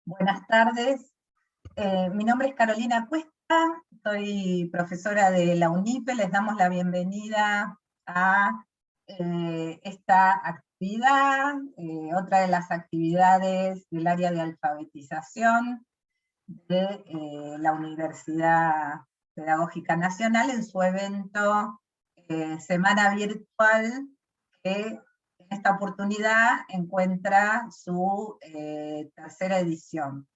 Buenas tardes, mi nombre es Carolina Cuesta, soy profesora de la UNIPE, les damos la bienvenida a esta actividad, otra de las actividades del área de alfabetización de la Universidad Pedagógica Nacional en su evento Semana Virtual, que en esta oportunidad encuentra su tercera edición.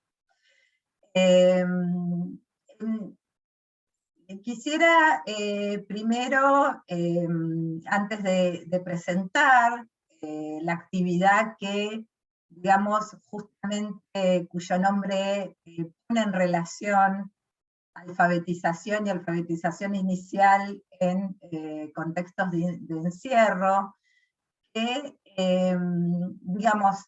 Quisiera primero, antes de presentar la actividad que, digamos, justamente cuyo nombre pone en relación alfabetización y alfabetización inicial en contextos de encierro, que, digamos,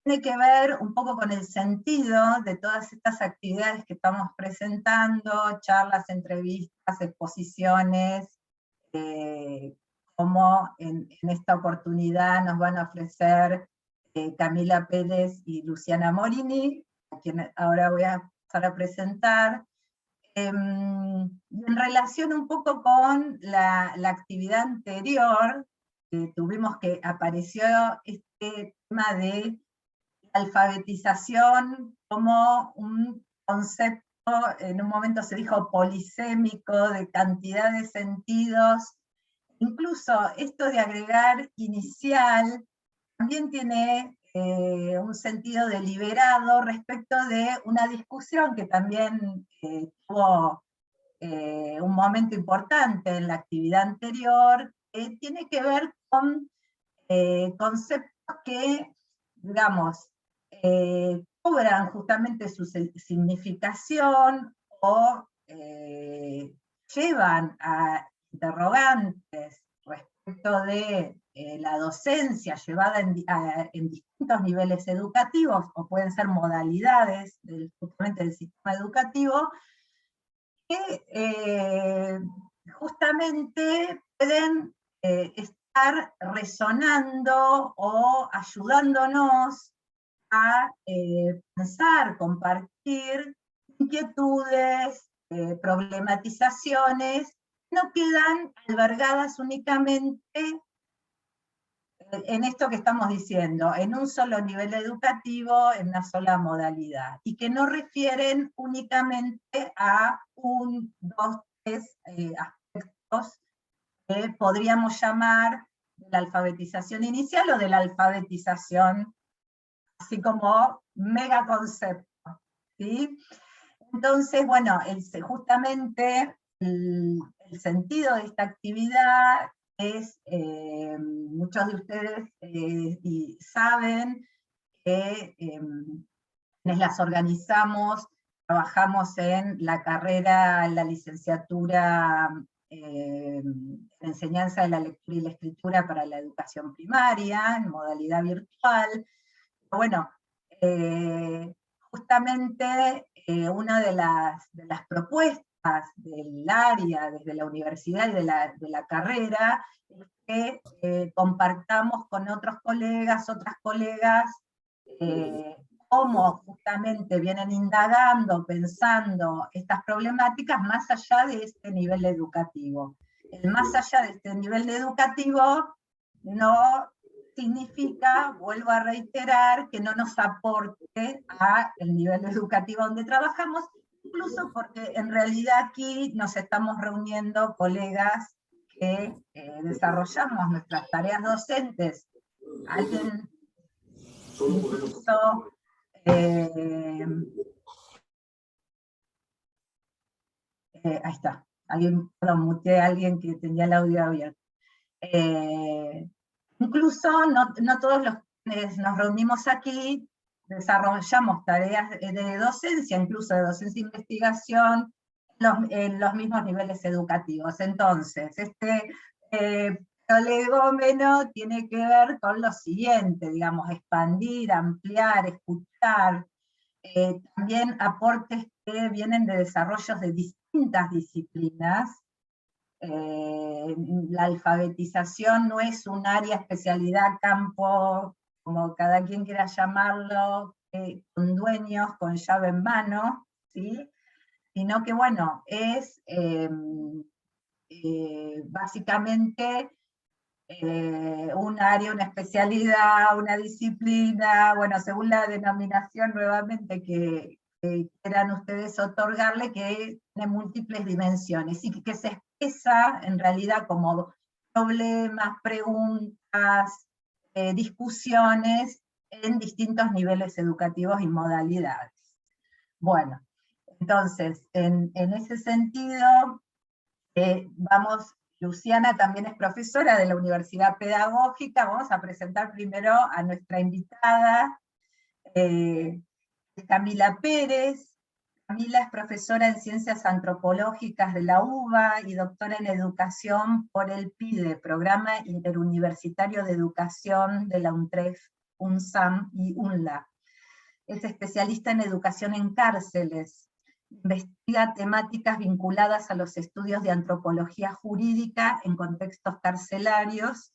tiene que ver un poco con el sentido de todas estas actividades que estamos presentando, charlas, entrevistas, exposiciones, como en esta oportunidad nos van a ofrecer Camila Pérez y Luciana Morini, a quien ahora voy a pasar a presentar. En relación un poco con la actividad anterior, tuvimos que apareció este tema de alfabetización como un concepto, en un momento se dijo polisémico, de cantidad de sentidos. Incluso esto de agregar inicial también tiene un sentido deliberado respecto de una discusión que también tuvo un momento importante en la actividad anterior, tiene que ver con conceptos que, digamos, cobran justamente su significación o llevan a interrogantes respecto de la docencia llevada en distintos niveles educativos, o pueden ser modalidades justamente del sistema educativo, que justamente pueden estar resonando o ayudándonos a pensar, compartir inquietudes, problematizaciones, no quedan albergadas únicamente en esto que estamos diciendo, en un solo nivel educativo, en una sola modalidad, y que no refieren únicamente a dos, tres aspectos que podríamos llamar de la alfabetización inicial o de la alfabetización, así como megaconcepto, ¿sí? Entonces, bueno, justamente el sentido de esta actividad es, muchos de ustedes saben que quienes las organizamos, trabajamos en la carrera, en la licenciatura en enseñanza de la lectura y la escritura para la educación primaria, en modalidad virtual. Bueno, justamente una de las propuestas del área, desde la universidad y de la carrera, es que compartamos con otros colegas, otras colegas, cómo justamente vienen indagando, pensando estas problemáticas más allá de este nivel educativo. El más allá de este nivel educativo no significa, vuelvo a reiterar, que no nos aporte a el nivel educativo donde trabajamos, incluso porque en realidad aquí nos estamos reuniendo colegas que desarrollamos nuestras tareas docentes. Alguien incluso ahí está, perdón, muteé a alguien que tenía el audio abierto. Incluso no todos los que nos reunimos aquí desarrollamos tareas de docencia, incluso de docencia e investigación, en los mismos niveles educativos. Entonces, este prolegómeno tiene que ver con lo siguiente, digamos, expandir, ampliar, escuchar, también aportes que vienen de desarrollos de distintas disciplinas. La alfabetización no es un área, especialidad, campo, como cada quien quiera llamarlo, con dueños con llave en mano, ¿sí? Sino que, bueno, es básicamente un área, una especialidad, una disciplina, bueno, según la denominación nuevamente que quieran ustedes otorgarle, que tiene múltiples dimensiones y que se expresa en realidad como problemas, preguntas, discusiones en distintos niveles educativos y modalidades. Bueno, entonces, en ese sentido, Luciana también es profesora de la Universidad Pedagógica. Vamos a presentar primero a nuestra invitada, Camila Pérez. Camila es profesora en Ciencias Antropológicas de la UBA y doctora en Educación por el PIDE, Programa Interuniversitario de Educación de la UNTREF, UNSAM y UNLA. Es especialista en educación en cárceles. Investiga temáticas vinculadas a los estudios de antropología jurídica en contextos carcelarios,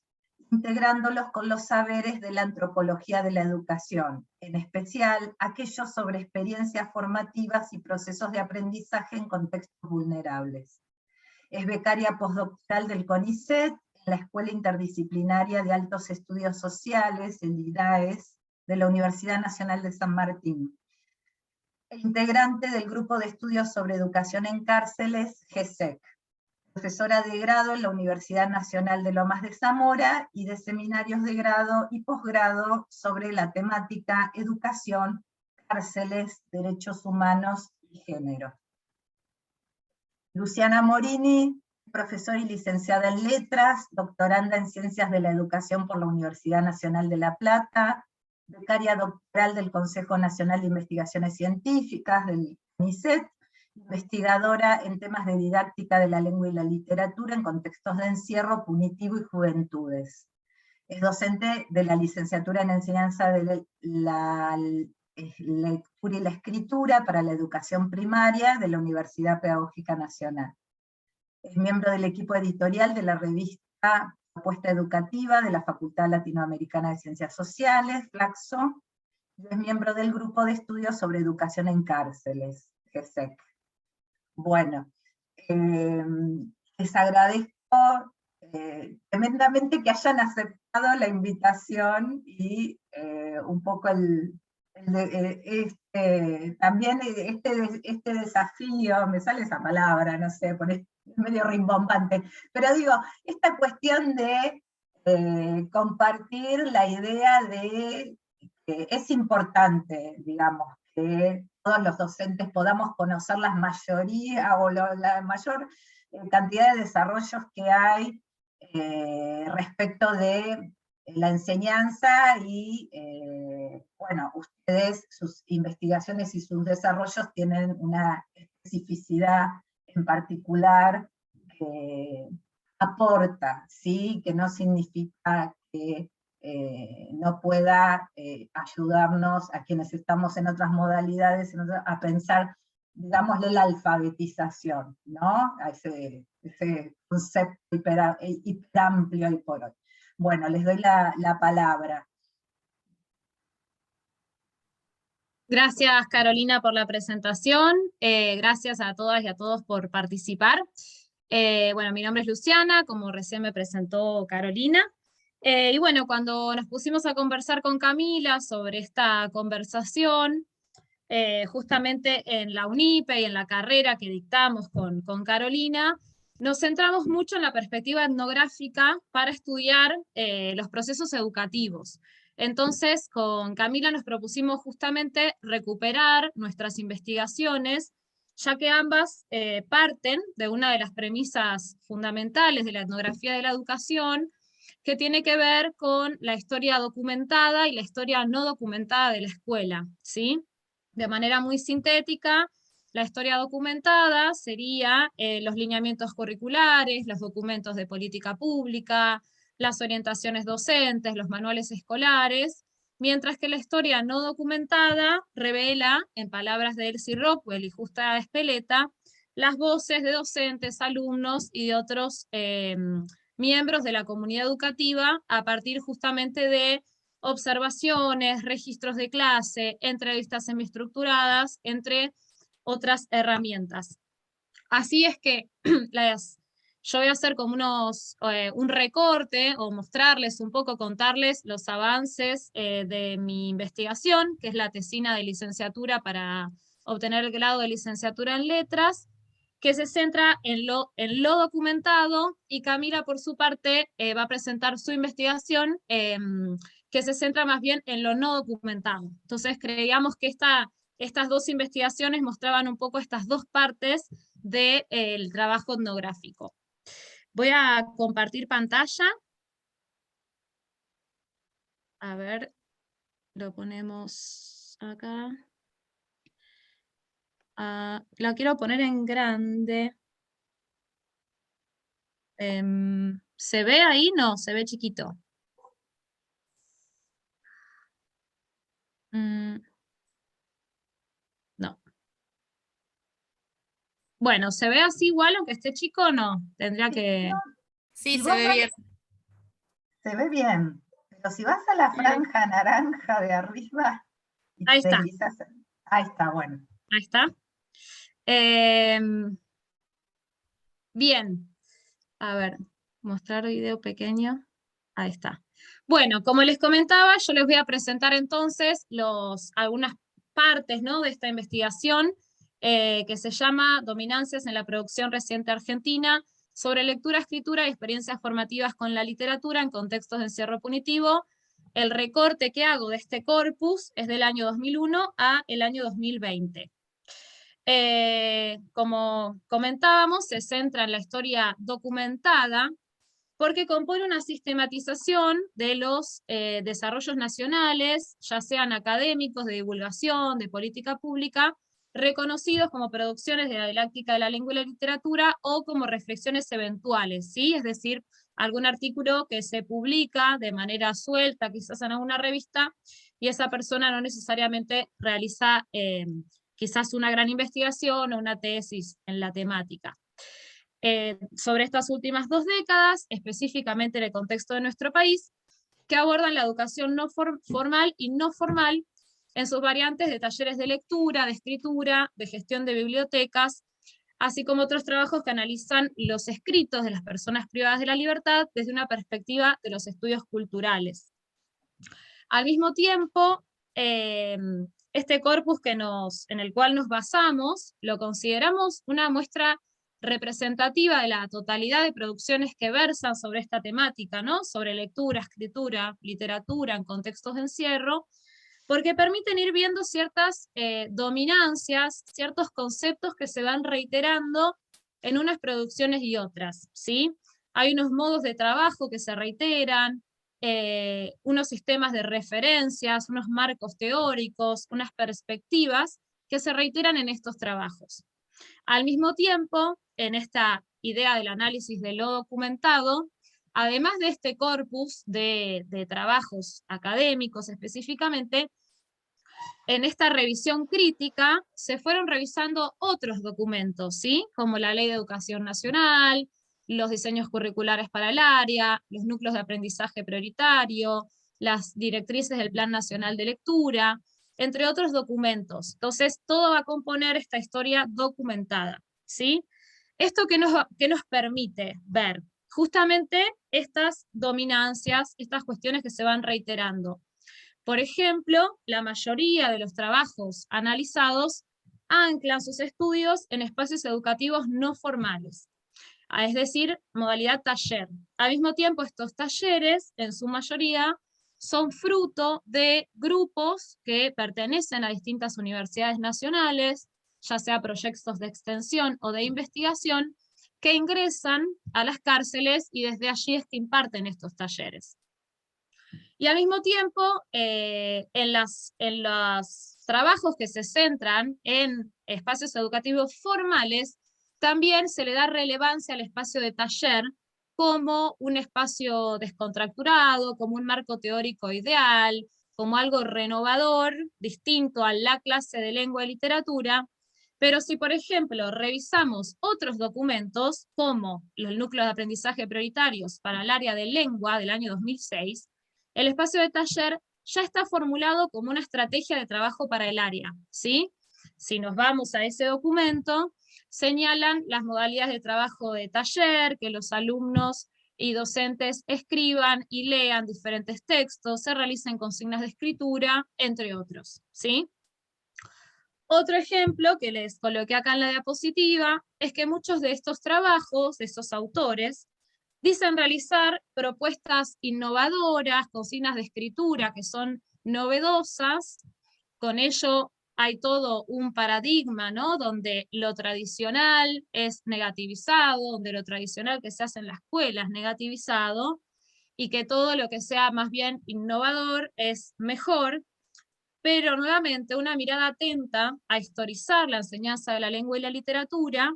integrándolos con los saberes de la antropología de la educación, en especial aquellos sobre experiencias formativas y procesos de aprendizaje en contextos vulnerables. Es becaria postdoctoral del CONICET, en la Escuela Interdisciplinaria de Altos Estudios Sociales, el IDAES, de la Universidad Nacional de San Martín. Integrante del Grupo de Estudios sobre Educación en Cárceles, GESEC. Profesora de grado en la Universidad Nacional de Lomas de Zamora y de seminarios de grado y posgrado sobre la temática educación, cárceles, derechos humanos y género. Luciana Morini, profesora y licenciada en Letras, doctoranda en Ciencias de la Educación por la Universidad Nacional de La Plata, becaria doctoral del Consejo Nacional de Investigaciones Científicas, del CONICET, investigadora en temas de didáctica de la lengua y la literatura en contextos de encierro, punitivo y juventudes. Es docente de la licenciatura en enseñanza de la lectura y la escritura para la educación primaria de la Universidad Pedagógica Nacional. Es miembro del equipo editorial de la revista Propuesta Educativa de la Facultad Latinoamericana de Ciencias Sociales, FLACSO, y es miembro del Grupo de Estudios sobre Educación en Cárceles, GESEC. Bueno, les agradezco tremendamente que hayan aceptado la invitación y un poco también este desafío, me sale esa palabra, no sé, medio rimbombante, pero digo, esta cuestión de compartir la idea de que es importante, digamos, que todos los docentes podamos conocer la mayoría o la mayor cantidad de desarrollos que hay respecto de la enseñanza y, bueno, ustedes, sus investigaciones y sus desarrollos tienen una especificidad en particular que aporta, ¿sí? Que no significa que no pueda ayudarnos a quienes estamos en otras modalidades a pensar, digámosle, la alfabetización, ¿no? A ese concepto hiper amplio hoy por hoy. Bueno, les doy la palabra. Gracias, Carolina, por la presentación. Gracias a todas y a todos por participar. Bueno, mi nombre es Luciana, como recién me presentó Carolina. Y bueno, cuando nos pusimos a conversar con Camila sobre esta conversación, justamente en la UNIPE y en la carrera que dictamos con Carolina, nos centramos mucho en la perspectiva etnográfica para estudiar los procesos educativos. Entonces, con Camila nos propusimos justamente recuperar nuestras investigaciones, ya que ambas parten de una de las premisas fundamentales de la etnografía de la educación, que tiene que ver con la historia documentada y la historia no documentada de la escuela, ¿sí? De manera muy sintética, la historia documentada sería los lineamientos curriculares, los documentos de política pública, las orientaciones docentes, los manuales escolares, mientras que la historia no documentada revela, en palabras de Elsie Rockwell y Justa Espeleta, las voces de docentes, alumnos y de otros miembros de la comunidad educativa a partir justamente de observaciones, registros de clase, entrevistas semiestructuradas, entre otras herramientas. Así es que yo voy a hacer como un recorte o mostrarles un poco, contarles los avances de mi investigación, que es la tesina de licenciatura para obtener el grado de licenciatura en letras, que se centra en lo documentado, y Camila por su parte va a presentar su investigación que se centra más bien en lo no documentado. Entonces creíamos que estas dos investigaciones mostraban un poco estas dos partes del trabajo etnográfico. Voy a compartir pantalla. A ver, lo ponemos acá. Lo quiero poner en grande. ¿Se ve ahí? No, se ve chiquito. No. Bueno, ¿se ve así igual aunque esté chico o no? Tendría que... Sí, Si se ve bien. Se ve bien, pero si vas a la franja naranja de arriba y Ahí está. deslizas, ahí está, bueno. Ahí está. Bien. A ver, mostrar video pequeño. Ahí está. Bueno, como les comentaba, yo les voy a presentar entonces algunas partes, ¿no?, de esta investigación que se llama Dominancias en la producción reciente argentina, sobre lectura, escritura y experiencias formativas con la literatura en contextos de encierro punitivo. El recorte que hago de este corpus es del año 2001 a el año 2020. Como comentábamos, se centra en la historia documentada, porque compone una sistematización de los desarrollos nacionales, ya sean académicos, de divulgación, de política pública, reconocidos como producciones de la didáctica de la lengua y la literatura, o como reflexiones eventuales, ¿sí? Es decir, algún artículo que se publica de manera suelta, quizás en alguna revista, y esa persona no necesariamente realiza quizás una gran investigación o una tesis en la temática. Sobre estas últimas 2 décadas, específicamente en el contexto de nuestro país, que abordan la educación no formal y no formal en sus variantes de talleres de lectura, de escritura, de gestión de bibliotecas, así como otros trabajos que analizan los escritos de las personas privadas de la libertad desde una perspectiva de los estudios culturales. Al mismo tiempo, este corpus en el cual nos basamos, lo consideramos una muestra representativa de la totalidad de producciones que versan sobre esta temática, ¿no?, sobre lectura, escritura, literatura en contextos de encierro, porque permiten ir viendo ciertas dominancias, ciertos conceptos que se van reiterando en unas producciones y otras, ¿sí? Hay unos modos de trabajo que se reiteran, unos sistemas de referencias, unos marcos teóricos, unas perspectivas que se reiteran en estos trabajos. Al mismo tiempo, en esta idea del análisis de lo documentado, además de este corpus de trabajos académicos específicamente, en esta revisión crítica se fueron revisando otros documentos, ¿sí?, como la Ley de Educación Nacional, los diseños curriculares para el área, los núcleos de aprendizaje prioritario, las directrices del Plan Nacional de Lectura, entre otros documentos. Entonces, todo va a componer esta historia documentada, ¿sí? ¿Esto qué nos permite ver? Justamente estas dominancias, estas cuestiones que se van reiterando. Por ejemplo, la mayoría de los trabajos analizados anclan sus estudios en espacios educativos no formales, es decir, modalidad taller. Al mismo tiempo, estos talleres, en su mayoría, son fruto de grupos que pertenecen a distintas universidades nacionales, ya sea proyectos de extensión o de investigación, que ingresan a las cárceles y desde allí es que imparten estos talleres. Y al mismo tiempo, en los trabajos que se centran en espacios educativos formales, también se le da relevancia al espacio de taller como un espacio descontracturado, como un marco teórico ideal, como algo renovador, distinto a la clase de lengua y literatura. Pero si, por ejemplo, revisamos otros documentos, como los núcleos de aprendizaje prioritarios para el área de lengua del año 2006, el espacio de taller ya está formulado como una estrategia de trabajo para el área, ¿sí? Si nos vamos a ese documento, señalan las modalidades de trabajo de taller, que los alumnos y docentes escriban y lean diferentes textos, se realicen consignas de escritura, entre otros, ¿sí? Otro ejemplo que les coloqué acá en la diapositiva es que muchos de estos trabajos, de estos autores, dicen realizar propuestas innovadoras, consignas de escritura que son novedosas. Con ello hay todo un paradigma, ¿no? Donde lo tradicional es negativizado, donde lo tradicional que se hace en la escuela es negativizado, y que todo lo que sea más bien innovador es mejor. Pero nuevamente una mirada atenta a historizar la enseñanza de la lengua y la literatura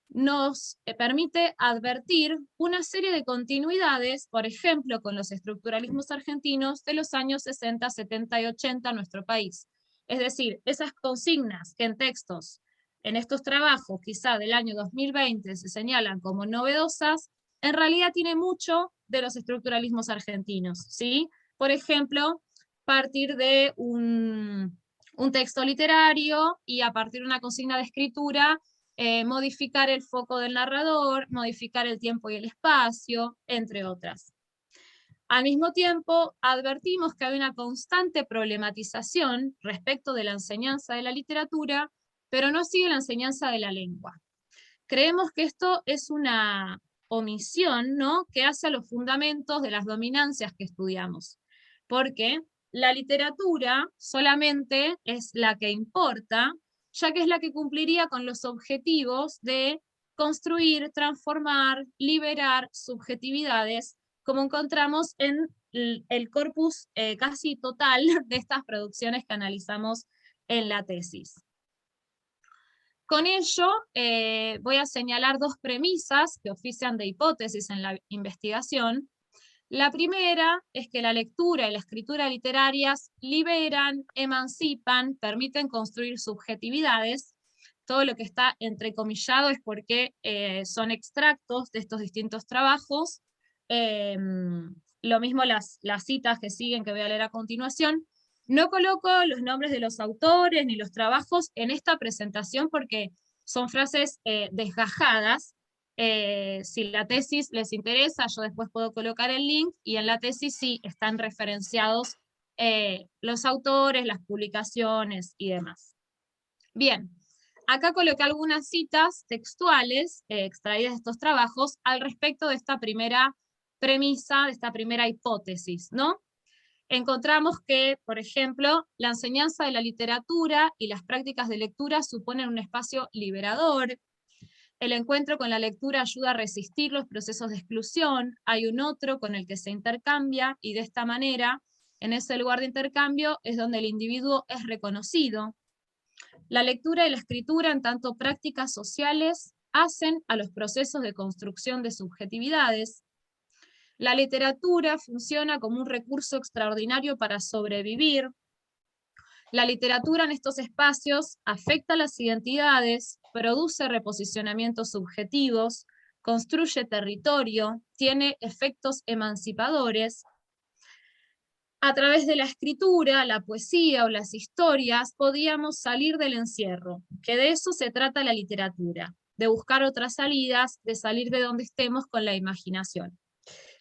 nos permite advertir una serie de continuidades, por ejemplo, con los estructuralismos argentinos de los años 60, 70 y 80 en nuestro país. Es decir, esas consignas que en textos, en estos trabajos quizá del año 2020 se señalan como novedosas, en realidad tiene mucho de los estructuralismos argentinos, ¿sí? Por ejemplo, partir de un texto literario y a partir de una consigna de escritura modificar el foco del narrador, modificar el tiempo y el espacio, entre otras. Al mismo tiempo, advertimos que hay una constante problematización respecto de la enseñanza de la literatura, pero no sigue la enseñanza de la lengua. Creemos que esto es una omisión, ¿no?, que hace a los fundamentos de las dominancias que estudiamos, porque la literatura solamente es la que importa, ya que es la que cumpliría con los objetivos de construir, transformar, liberar subjetividades, como encontramos en el corpus casi total de estas producciones que analizamos en la tesis. Con ello, voy a señalar dos premisas que ofician de hipótesis en la investigación. La primera es que la lectura y la escritura literarias liberan, emancipan, permiten construir subjetividades. Todo lo que está entrecomillado es porque son extractos de estos distintos trabajos. Lo mismo las citas que siguen, que voy a leer a continuación. No coloco los nombres de los autores ni los trabajos en esta presentación porque son frases desgajadas. Si la tesis les interesa, yo después puedo colocar el link, y en la tesis sí están referenciados los autores, las publicaciones y demás. Bien, acá coloqué algunas citas textuales extraídas de estos trabajos al respecto de esta primera premisa, de esta primera hipótesis, ¿no? Encontramos que, por ejemplo, la enseñanza de la literatura y las prácticas de lectura suponen un espacio liberador. El encuentro con la lectura ayuda a resistir los procesos de exclusión. Hay un otro con el que se intercambia, y de esta manera, en ese lugar de intercambio, es donde el individuo es reconocido. La lectura y la escritura, en tanto prácticas sociales, hacen a los procesos de construcción de subjetividades. La literatura funciona como un recurso extraordinario para sobrevivir. La literatura en estos espacios afecta las identidades, produce reposicionamientos subjetivos, construye territorio, tiene efectos emancipadores. A través de la escritura, la poesía o las historias podíamos salir del encierro, que de eso se trata la literatura, de buscar otras salidas, de salir de donde estemos con la imaginación.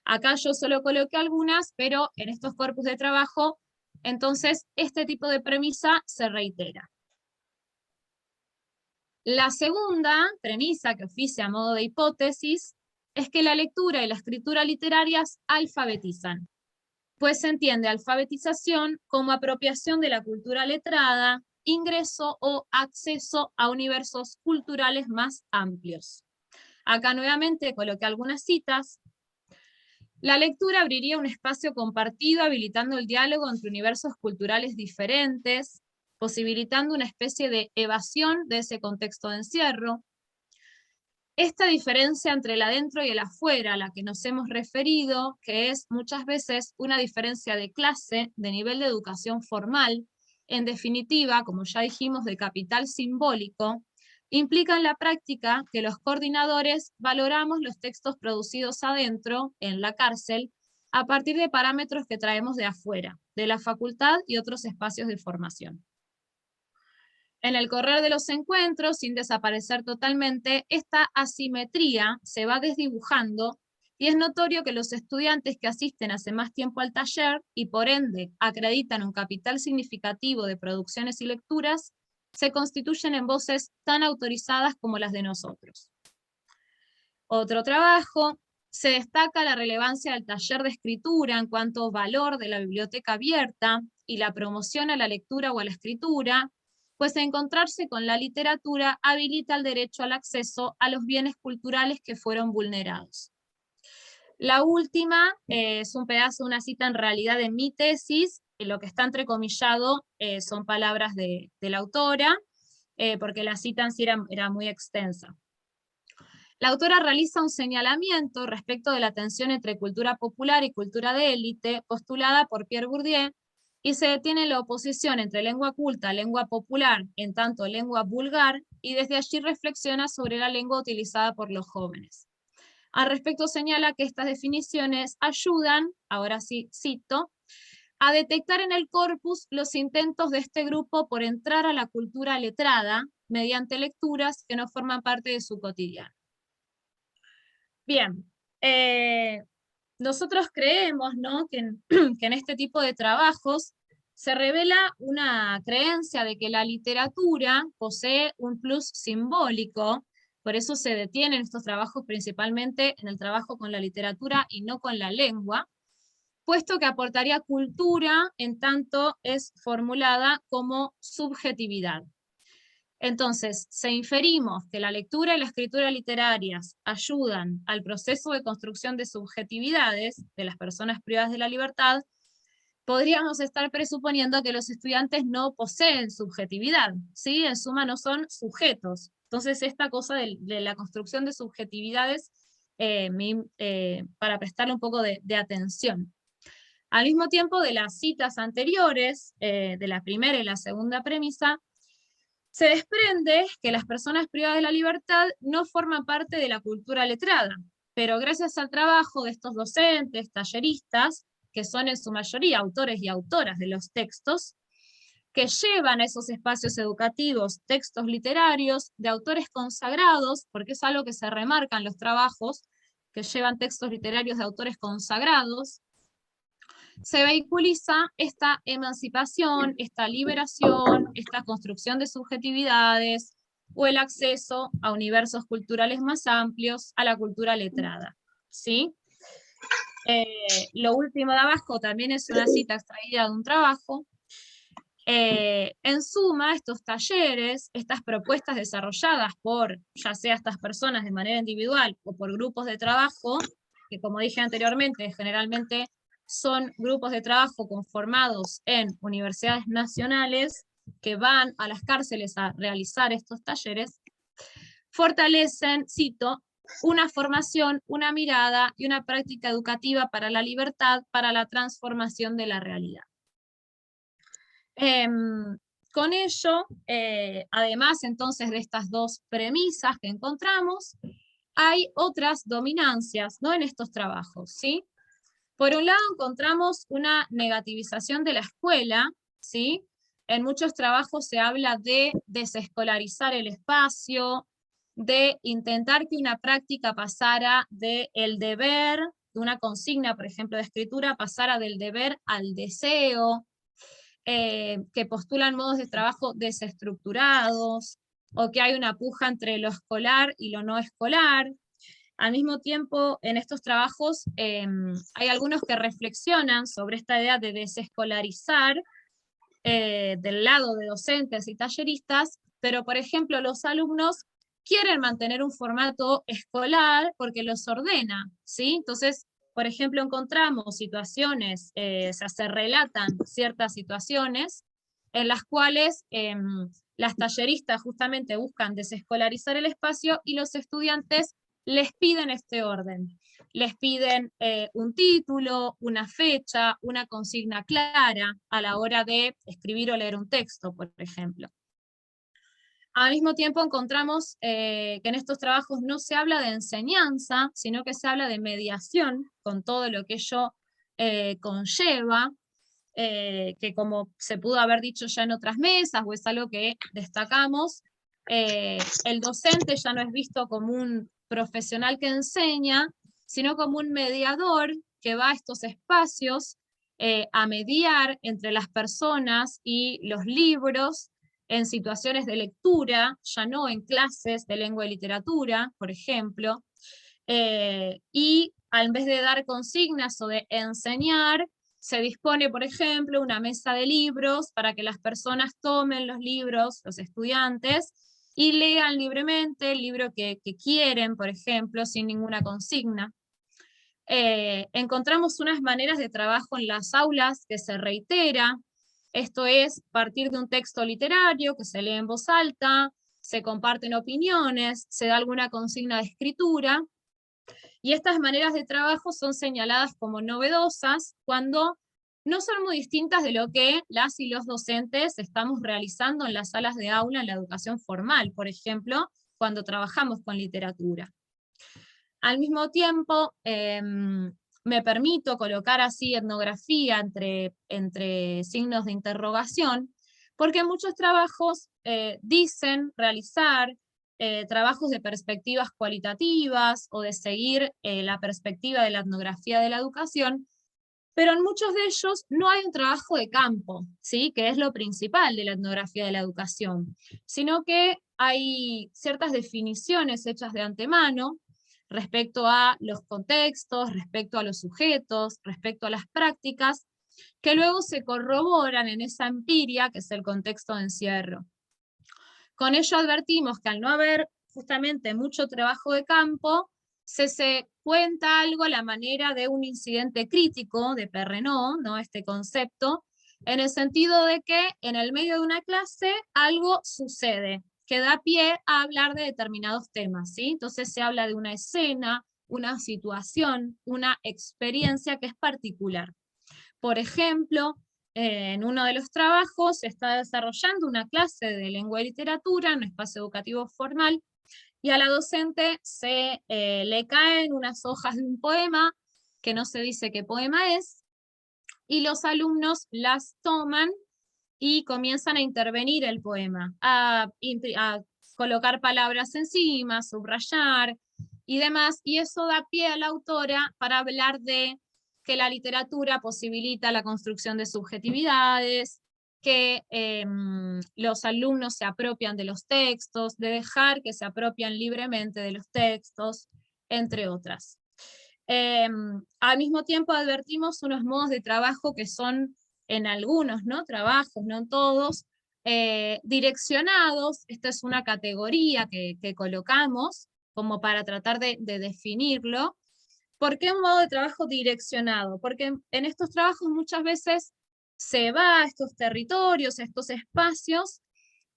Acá yo solo coloqué algunas, pero en estos corpus de trabajo, entonces este tipo de premisa se reitera. La segunda premisa que oficia a modo de hipótesis es que la lectura y la escritura literarias alfabetizan, pues se entiende alfabetización como apropiación de la cultura letrada, ingreso o acceso a universos culturales más amplios. Acá nuevamente coloqué algunas citas. La lectura abriría un espacio compartido, habilitando el diálogo entre universos culturales diferentes, posibilitando una especie de evasión de ese contexto de encierro. Esta diferencia entre el adentro y el afuera, a la que nos hemos referido, que es muchas veces una diferencia de clase, de nivel de educación formal, en definitiva, como ya dijimos, de capital simbólico, implica en la práctica que los coordinadores valoramos los textos producidos adentro, en la cárcel, a partir de parámetros que traemos de afuera, de la facultad y otros espacios de formación. En el correr de los encuentros, sin desaparecer totalmente, esta asimetría se va desdibujando y es notorio que los estudiantes que asisten hace más tiempo al taller y por ende acreditan un capital significativo de producciones y lecturas, se constituyen en voces tan autorizadas como las de nosotros. Otro trabajo, se destaca la relevancia del taller de escritura en cuanto a valor de la biblioteca abierta y la promoción a la lectura o a la escritura, pues encontrarse con la literatura habilita el derecho al acceso a los bienes culturales que fueron vulnerados. La última es un pedazo, una cita en realidad de mi tesis, lo que está entrecomillado son palabras de la autora, porque la cita en sí era muy extensa. La autora realiza un señalamiento respecto de la tensión entre cultura popular y cultura de élite, postulada por Pierre Bourdieu, y se detiene en la oposición entre lengua culta, lengua popular, en tanto lengua vulgar, y desde allí reflexiona sobre la lengua utilizada por los jóvenes. Al respecto señala que estas definiciones ayudan, ahora sí cito, a detectar en el corpus los intentos de este grupo por entrar a la cultura letrada mediante lecturas que no forman parte de su cotidiano. Bien, nosotros creemos, ¿no?, que en este tipo de trabajos se revela una creencia de que la literatura posee un plus simbólico. Por eso se detienen estos trabajos principalmente en el trabajo con la literatura y no con la lengua, puesto que aportaría cultura en tanto es formulada como subjetividad. Entonces, se inferimos que la lectura y la escritura literarias ayudan al proceso de construcción de subjetividades de las personas privadas de la libertad. Podríamos estar presuponiendo que los estudiantes no poseen subjetividad, ¿sí? En suma, no son sujetos. Entonces, esta cosa de la construcción de subjetividades, para prestarle un poco de atención. Al mismo tiempo, de las citas anteriores, de la primera y la segunda premisa, se desprende que las personas privadas de la libertad no forman parte de la cultura letrada, pero gracias al trabajo de estos docentes, talleristas, que son en su mayoría autores y autoras de los textos, que llevan a esos espacios educativos textos literarios de autores consagrados, porque es algo que se remarca en los trabajos, que llevan textos literarios de autores consagrados, se vehiculiza esta emancipación, esta liberación, esta construcción de subjetividades, o el acceso a universos culturales más amplios, a la cultura letrada, ¿sí? Lo último de abajo también es una cita extraída de un trabajo. En suma, estos talleres, estas propuestas desarrolladas por, ya sea estas personas de manera individual o por grupos de trabajo, que como dije anteriormente, generalmente son grupos de trabajo conformados en universidades nacionales que van a las cárceles a realizar estos talleres, fortalecen, cito, una formación, una mirada y una práctica educativa para la libertad, para la transformación de la realidad. Con ello, además entonces de estas dos premisas que encontramos, hay otras dominancias, ¿no?, en estos trabajos, ¿sí? Por un lado encontramos una negativización de la escuela, ¿sí? En muchos trabajos se habla de desescolarizar el espacio, de intentar que una práctica pasara del deber, de una consigna, por ejemplo, de escritura, pasara del deber al deseo, que postulan modos de trabajo desestructurados, o que hay una puja entre lo escolar y lo no escolar. Al mismo tiempo, en estos trabajos hay algunos que reflexionan sobre esta idea de desescolarizar del lado de docentes y talleristas, pero por ejemplo los alumnos quieren mantener un formato escolar porque los ordena, ¿sí? Entonces, por ejemplo, encontramos situaciones, se relatan ciertas situaciones en las cuales las talleristas justamente buscan desescolarizar el espacio y los estudiantes les piden este orden. Les piden un título, una fecha, una consigna clara a la hora de escribir o leer un texto, por ejemplo. Al mismo tiempo encontramos que en estos trabajos no se habla de enseñanza, sino que se habla de mediación, con todo lo que ello conlleva, que como se pudo haber dicho ya en otras mesas, o es algo que destacamos, el docente ya no es visto como un profesional que enseña, sino como un mediador que va a estos espacios a mediar entre las personas y los libros en situaciones de lectura, ya no en clases de lengua y literatura, por ejemplo, y en vez de dar consignas o de enseñar, se dispone, por ejemplo, una mesa de libros para que las personas tomen los libros, los estudiantes, y lean libremente el libro que quieren, por ejemplo, sin ninguna consigna. Encontramos unas maneras de trabajo en las aulas que se reitera, esto es, partir de un texto literario que se lee en voz alta, se comparten opiniones, se da alguna consigna de escritura, y estas maneras de trabajo son señaladas como novedosas cuando no son muy distintas de lo que las y los docentes estamos realizando en las salas de aula en la educación formal, por ejemplo, cuando trabajamos con literatura. Al mismo tiempo, me permito colocar así etnografía entre signos de interrogación, porque muchos trabajos dicen realizar trabajos de perspectivas cualitativas o de seguir la perspectiva de la etnografía de la educación, pero en muchos de ellos no hay un trabajo de campo, ¿sí? Que es lo principal de la etnografía de la educación, sino que hay ciertas definiciones hechas de antemano respecto a los contextos, respecto a los sujetos, respecto a las prácticas, que luego se corroboran en esa empiria que es el contexto de encierro. Con ello advertimos que al no haber justamente mucho trabajo de campo, se cuenta algo a la manera de un incidente crítico de Perrenot, ¿no? Este concepto, en el sentido de que en el medio de una clase algo sucede, que da pie a hablar de determinados temas, ¿sí? Entonces se habla de una escena, una situación, una experiencia que es particular. Por ejemplo, en uno de los trabajos se está desarrollando una clase de lengua y literatura en un espacio educativo formal, y a la docente le caen unas hojas de un poema, que no se dice qué poema es, y los alumnos las toman y comienzan a intervenir el poema, a colocar palabras encima, subrayar y demás, y eso da pie a la autora para hablar de que la literatura posibilita la construcción de subjetividades, que los alumnos se apropian de los textos, de dejar que se apropian libremente de los textos, entre otras. Al mismo tiempo advertimos unos modos de trabajo que son en algunos, ¿no? Trabajos, no en todos, direccionados. Esta es una categoría que colocamos como para tratar de definirlo. ¿Por qué un modo de trabajo direccionado? Porque en estos trabajos muchas veces se va a estos territorios, a estos espacios,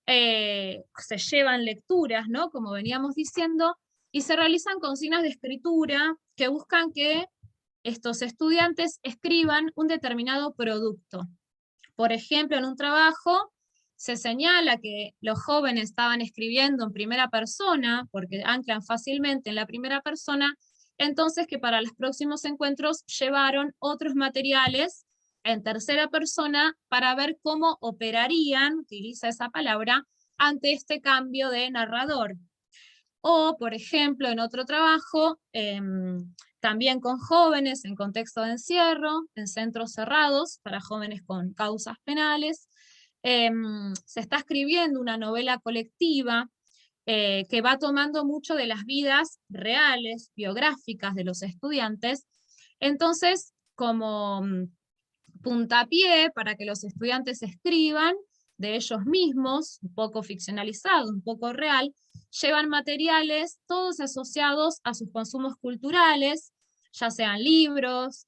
se llevan lecturas, ¿no? Como veníamos diciendo, y se realizan consignas de escritura que buscan que estos estudiantes escriban un determinado producto. Por ejemplo, en un trabajo se señala que los jóvenes estaban escribiendo en primera persona, porque anclan fácilmente en la primera persona, entonces que para los próximos encuentros llevaron otros materiales en tercera persona para ver cómo operarían, utiliza esa palabra, ante este cambio de narrador. O, por ejemplo, en otro trabajo, también con jóvenes en contexto de encierro, en centros cerrados para jóvenes con causas penales, se está escribiendo una novela colectiva que va tomando mucho de las vidas reales, biográficas de los estudiantes. Entonces, como puntapié para que los estudiantes escriban de ellos mismos, un poco ficcionalizado, un poco real, llevan materiales todos asociados a sus consumos culturales, ya sean libros,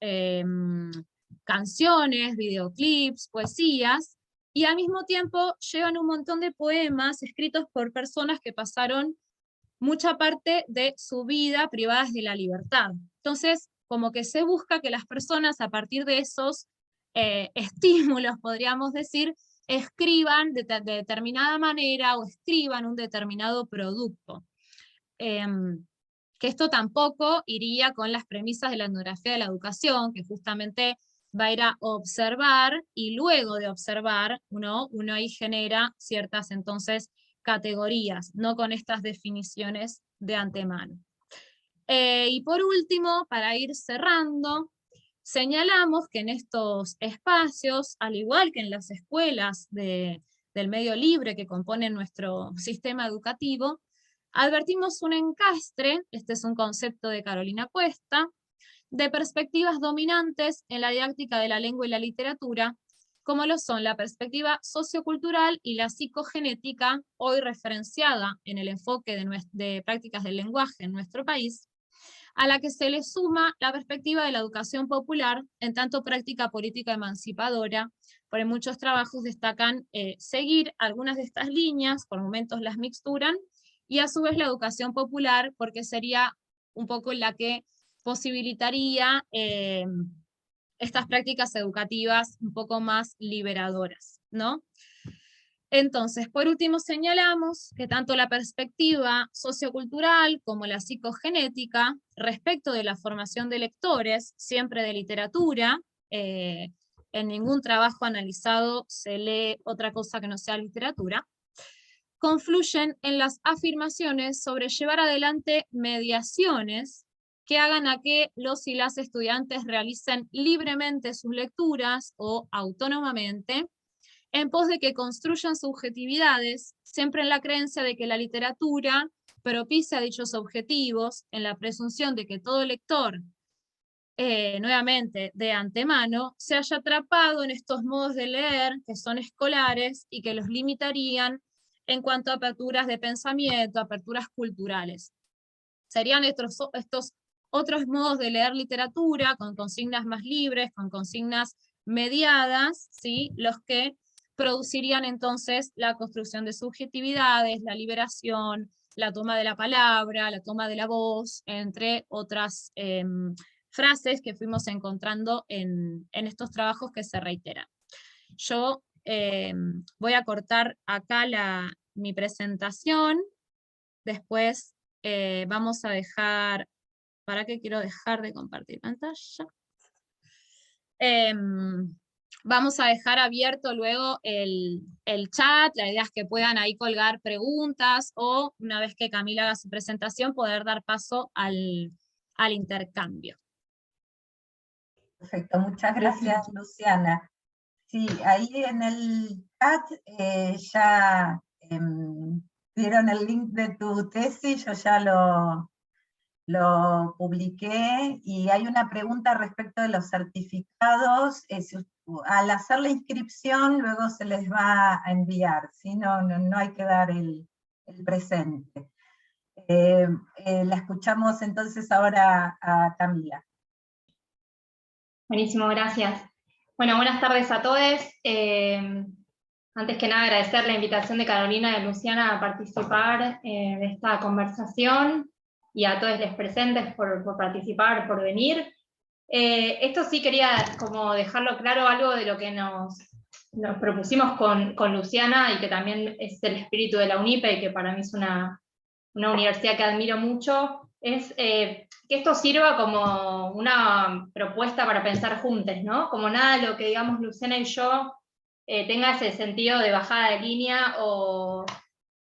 canciones, videoclips, poesías, y al mismo tiempo llevan un montón de poemas escritos por personas que pasaron mucha parte de su vida privadas de la libertad. Entonces, como que se busca que las personas a partir de esos estímulos, podríamos decir, escriban de determinada manera o escriban un determinado producto. Que esto tampoco iría con las premisas de la etnografía de la educación, que justamente va a ir a observar, y luego de observar, uno ahí genera ciertas, entonces, categorías, no con estas definiciones de antemano. Y por último, para ir cerrando, señalamos que en estos espacios, al igual que en las escuelas del medio libre que componen nuestro sistema educativo, advertimos un encastre, este es un concepto de Carolina Cuesta, de perspectivas dominantes en la didáctica de la lengua y la literatura, como lo son la perspectiva sociocultural y la psicogenética, hoy referenciada en el enfoque de prácticas del lenguaje en nuestro país, a la que se le suma la perspectiva de la educación popular, en tanto práctica política emancipadora. Por en muchos trabajos destacan seguir algunas de estas líneas, por momentos las mixturan, y a su vez la educación popular, porque sería un poco la que posibilitaría estas prácticas educativas un poco más liberadoras, ¿no? Entonces, por último, señalamos que tanto la perspectiva sociocultural como la psicogenética, respecto de la formación de lectores, siempre de literatura, en ningún trabajo analizado se lee otra cosa que no sea literatura, confluyen en las afirmaciones sobre llevar adelante mediaciones que hagan a que los y las estudiantes realicen libremente sus lecturas o autónomamente, en pos de que construyan subjetividades, siempre en la creencia de que la literatura propicia dichos objetivos, en la presunción de que todo lector, nuevamente de antemano, se haya atrapado en estos modos de leer que son escolares y que los limitarían en cuanto a aperturas de pensamiento, aperturas culturales. Serían estos otros modos de leer literatura, con consignas más libres, con consignas mediadas, ¿sí?, los que producirían entonces la construcción de subjetividades, la liberación, la toma de la palabra, la toma de la voz, entre otras frases que fuimos encontrando en estos trabajos que se reiteran. Yo voy a cortar acá mi presentación, después vamos a dejar, ¿para qué quiero dejar de compartir pantalla? Vamos a dejar abierto luego el chat, la idea es que puedan ahí colgar preguntas, o una vez que Camila haga su presentación, poder dar paso al intercambio. Perfecto, muchas gracias, Luciana. Sí, ahí en el chat ya dieron el link de tu tesis, yo ya lo publiqué, y hay una pregunta respecto de los certificados. Al hacer la inscripción luego se les va a enviar, ¿sí? No hay que dar el presente. La escuchamos entonces ahora a Camila. Buenísimo, gracias. Bueno, buenas tardes a todos. Antes que nada, agradecer la invitación de Carolina y de Luciana a participar de esta conversación, y a todos los presentes por participar, por venir. Esto sí quería como dejarlo claro, algo de lo que nos propusimos con Luciana, y que también es el espíritu de la UNIPE, y que para mí es una universidad que admiro mucho, es que esto sirva como una propuesta para pensar juntos, ¿no? Como nada de lo que digamos Luciana y yo tenga ese sentido de bajada de línea o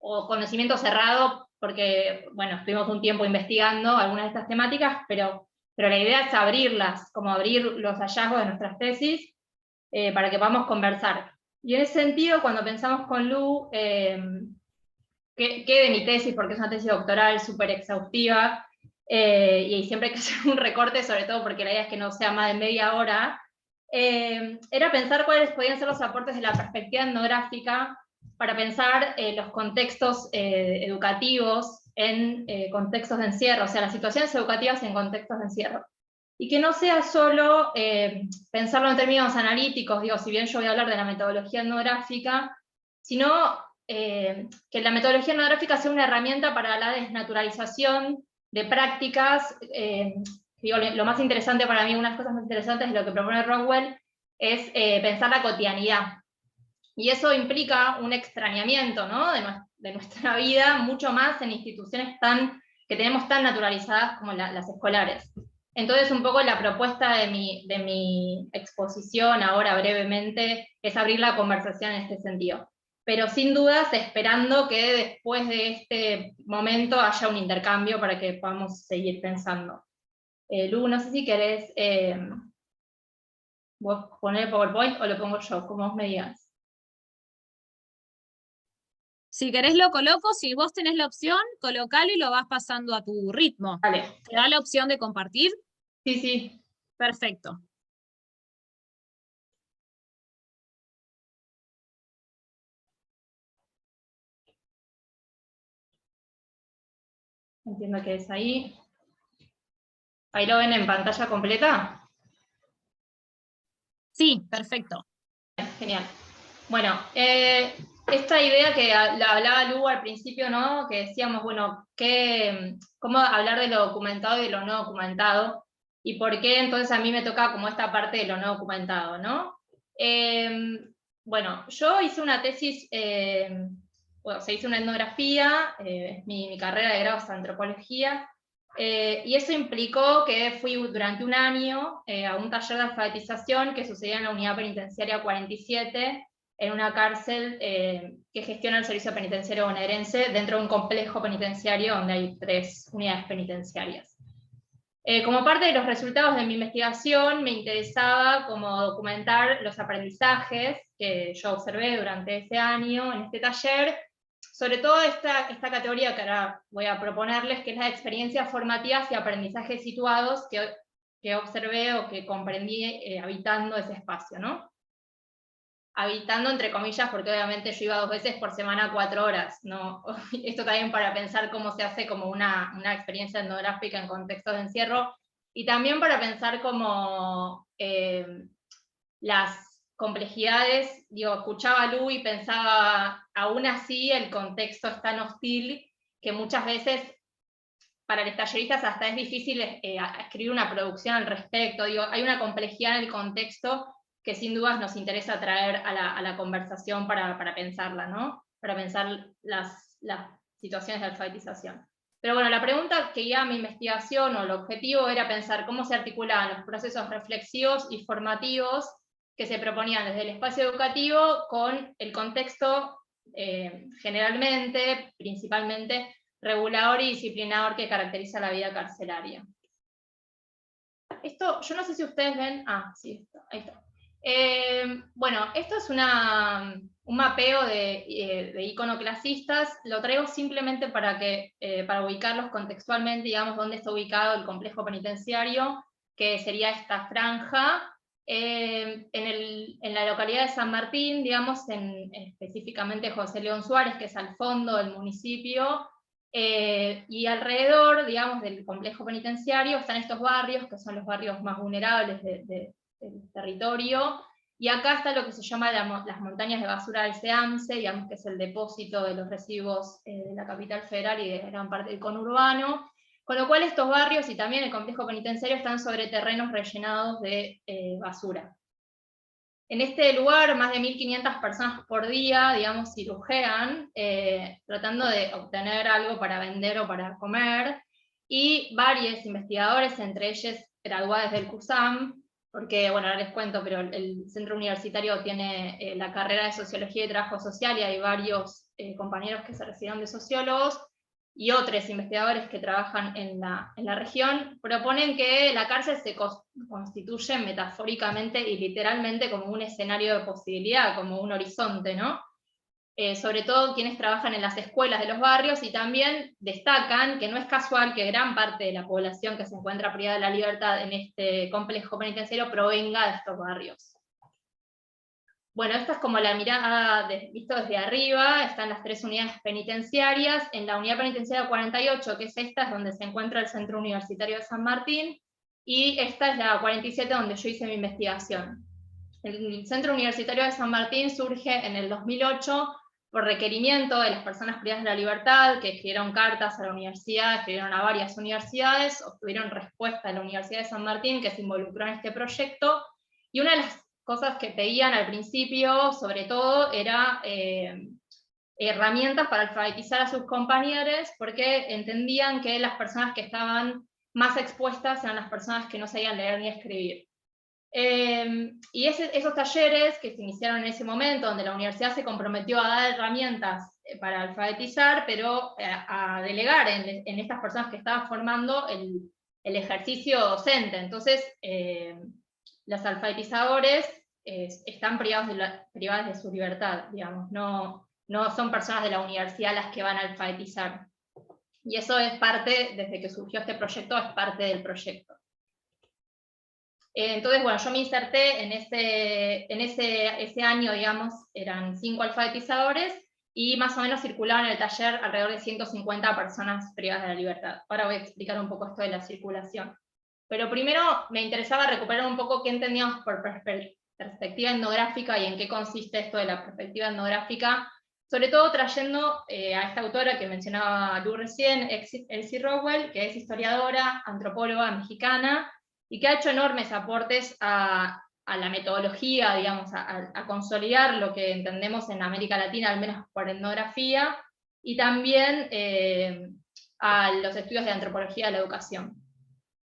conocimiento cerrado, porque, bueno, estuvimos un tiempo investigando algunas de estas temáticas, pero la idea es abrirlas, como abrir los hallazgos de nuestras tesis para que podamos conversar. Y en ese sentido, cuando pensamos con Lu, que de mi tesis, porque es una tesis doctoral súper exhaustiva, y siempre hay que hacer un recorte, sobre todo porque la idea es que no sea más de media hora, era pensar cuáles podían ser los aportes de la perspectiva etnográfica para pensar los contextos educativos en contextos de encierro, o sea, las situaciones educativas en contextos de encierro. Y que no sea solo pensarlo en términos analíticos, digo, si bien yo voy a hablar de la metodología etnográfica, sino que la metodología etnográfica sea una herramienta para la desnaturalización de prácticas. Digo, lo más interesante para mí, unas cosas más interesantes de lo que propone Rockwell, es pensar la cotidianidad. Y eso implica un extrañamiento, ¿no?, de nuestra vida, mucho más en instituciones que tenemos tan naturalizadas como las escolares. Entonces, un poco la propuesta de mi exposición ahora brevemente es abrir la conversación en este sentido. Pero sin dudas esperando que después de este momento haya un intercambio para que podamos seguir pensando. Lu, no sé si querés vos poner el PowerPoint o lo pongo yo, como vos me digas. Si querés lo coloco, si vos tenés la opción, colocalo y lo vas pasando a tu ritmo. Vale. ¿Te da la opción de compartir? Sí, sí. Perfecto. Entiendo que es ahí. ¿Ahí lo ven en pantalla completa? Sí, perfecto. Genial. Bueno, esta idea que la hablaba Lu al principio, ¿no? Que decíamos, bueno, cómo hablar de lo documentado y de lo no documentado, y por qué entonces a mí me toca como esta parte de lo no documentado, ¿no? Bueno, yo hice una tesis, bueno, se hizo una etnografía, mi carrera de grado es antropología, y eso implicó que fui durante un año a un taller de alfabetización que sucedía en la unidad penitenciaria 47, en una cárcel que gestiona el servicio penitenciario bonaerense dentro de un complejo penitenciario donde hay 3 unidades penitenciarias. Como parte de los resultados de mi investigación, me interesaba como documentar los aprendizajes que yo observé durante ese año en este taller, sobre todo esta categoría que ahora voy a proponerles, que es la de experiencias formativas y aprendizajes situados que observé o que comprendí habitando ese espacio, ¿no? Habitando entre comillas, porque obviamente yo iba 2 veces por semana 4 horas, ¿no? Esto también para pensar cómo se hace como una experiencia etnográfica en contextos de encierro, y también para pensar como las complejidades, digo, escuchaba a Lu y pensaba, aún así el contexto es tan hostil que muchas veces para los talleristas hasta es difícil escribir una producción al respecto, digo, hay una complejidad en el contexto que sin dudas nos interesa traer a la conversación para pensarla, ¿no? Para pensar las situaciones de alfabetización. Pero bueno, la pregunta que guía mi investigación, o el objetivo, era pensar cómo se articulaban los procesos reflexivos y formativos que se proponían desde el espacio educativo con el contexto generalmente, principalmente, regulador y disciplinador que caracteriza la vida carcelaria. Esto, yo no sé si ustedes ven, sí, ahí está. Bueno, esto es un mapeo de iconoclasistas, lo traigo simplemente para ubicarlos contextualmente, digamos, dónde está ubicado el complejo penitenciario, que sería esta franja, en la localidad de San Martín, digamos, específicamente José León Suárez, que es al fondo del municipio, y alrededor, digamos, del complejo penitenciario están estos barrios, que son los barrios más vulnerables del territorio, y acá está lo que se llama las montañas de basura del SEAMSE, digamos que es el depósito de los residuos de la capital federal y de gran parte del conurbano, con lo cual estos barrios y también el complejo penitenciario están sobre terrenos rellenados de basura. En este lugar, más de 1.500 personas por día, digamos, cirujean, tratando de obtener algo para vender o para comer, y varios investigadores, entre ellos graduados del CUSAM, porque, bueno, ahora les cuento, pero el centro universitario tiene la carrera de Sociología y Trabajo Social, y hay varios compañeros que se recibieron de sociólogos, y otros investigadores que trabajan en la región, proponen que la cárcel se constituye metafóricamente y literalmente como un escenario de posibilidad, como un horizonte, ¿no? Sobre todo quienes trabajan en las escuelas de los barrios, y también destacan que no es casual que gran parte de la población que se encuentra privada de la libertad en este complejo penitenciario provenga de estos barrios. Bueno, esta es como la mirada visto desde arriba, están las 3 unidades penitenciarias. En la unidad penitenciaria 48, que es esta, es donde se encuentra el Centro Universitario de San Martín, y esta es la 47 donde yo hice mi investigación. El Centro Universitario de San Martín surge en el 2008 por requerimiento de las personas privadas de la libertad, que escribieron cartas a la universidad, escribieron a varias universidades, obtuvieron respuesta de la Universidad de San Martín, que se involucró en este proyecto, y una de las cosas que pedían al principio, sobre todo, era herramientas para alfabetizar a sus compañeros, porque entendían que las personas que estaban más expuestas eran las personas que no sabían leer ni escribir. Y esos talleres que se iniciaron en ese momento, donde la universidad se comprometió a dar herramientas para alfabetizar, pero a delegar en estas personas que estaban formando el ejercicio docente. Entonces, los alfabetizadores están privados de su libertad, digamos, no son personas de la universidad las que van a alfabetizar. Y eso es parte, desde que surgió este proyecto, es parte del proyecto. Entonces, bueno, yo me inserté en ese año, digamos, eran 5 alfabetizadores, y más o menos circulaban en el taller alrededor de 150 personas privadas de la libertad. Ahora voy a explicar un poco esto de la circulación. Pero primero me interesaba recuperar un poco qué entendíamos por perspectiva etnográfica y en qué consiste esto de la perspectiva etnográfica, sobre todo trayendo a esta autora que mencionaba Lu recién, Elsie Rowell, que es historiadora, antropóloga mexicana, y que ha hecho enormes aportes a la metodología, digamos, a consolidar lo que entendemos en América Latina, al menos por etnografía, y también a los estudios de antropología de la educación.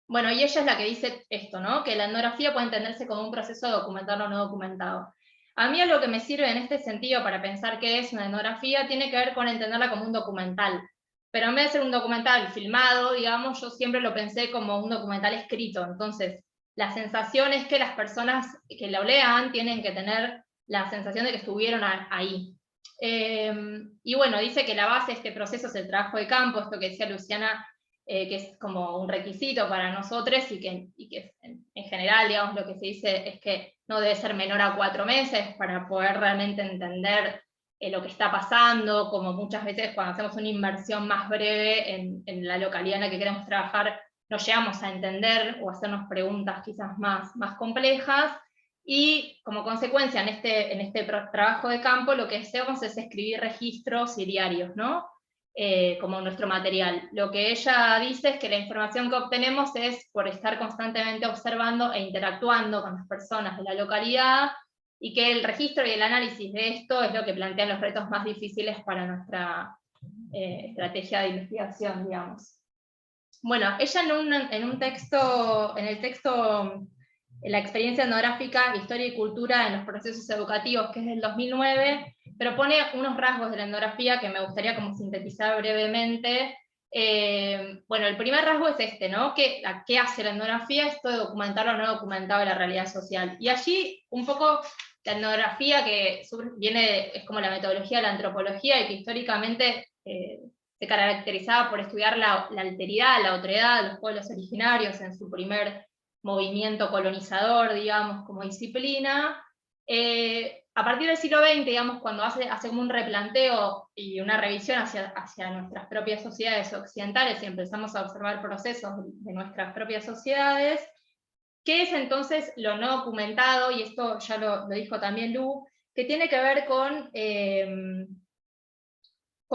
Bueno, y ella es la que dice esto, ¿no? Que la etnografía puede entenderse como un proceso documentado o no documentado. A mí algo que me sirve en este sentido para pensar qué es una etnografía tiene que ver con entenderla como un documental. Pero en vez de ser un documental filmado, digamos, yo siempre lo pensé como un documental escrito. Entonces, la sensación es que las personas que lo lean tienen que tener la sensación de que estuvieron ahí. Y bueno, dice que la base de este proceso es el trabajo de campo, esto que decía Luciana, que es como un requisito para nosotros, y que en general, digamos, lo que se dice es que no debe ser menor a 4 meses para poder realmente entender lo que está pasando, como muchas veces cuando hacemos una inmersión más breve en la localidad en la que queremos trabajar, no llegamos a entender o a hacernos preguntas quizás más complejas, y como consecuencia en este trabajo de campo lo que hacemos es escribir registros y diarios, ¿no? Como nuestro material. Lo que ella dice es que la información que obtenemos es por estar constantemente observando e interactuando con las personas de la localidad, y que el registro y el análisis de esto es lo que plantean los retos más difíciles para nuestra estrategia de investigación, digamos. Bueno, ella en el texto La experiencia etnográfica, historia y cultura en los procesos educativos, que es del 2009, propone unos rasgos de la etnografía que me gustaría como sintetizar brevemente. Bueno, el primer rasgo es este, ¿no? ¿Qué hace la etnografía? Esto de documentar o no documentado la realidad social. Y allí, un poco, la etnografía que es como la metodología de la antropología, y que históricamente se caracterizaba por estudiar la alteridad, la otredad de los pueblos originarios en su primer movimiento colonizador, digamos, como disciplina. A partir del siglo XX, digamos, cuando hace como un replanteo y una revisión hacia nuestras propias sociedades occidentales, y empezamos a observar procesos de nuestras propias sociedades, ¿qué es entonces lo no documentado? Y esto ya lo dijo también Lu, que tiene que ver con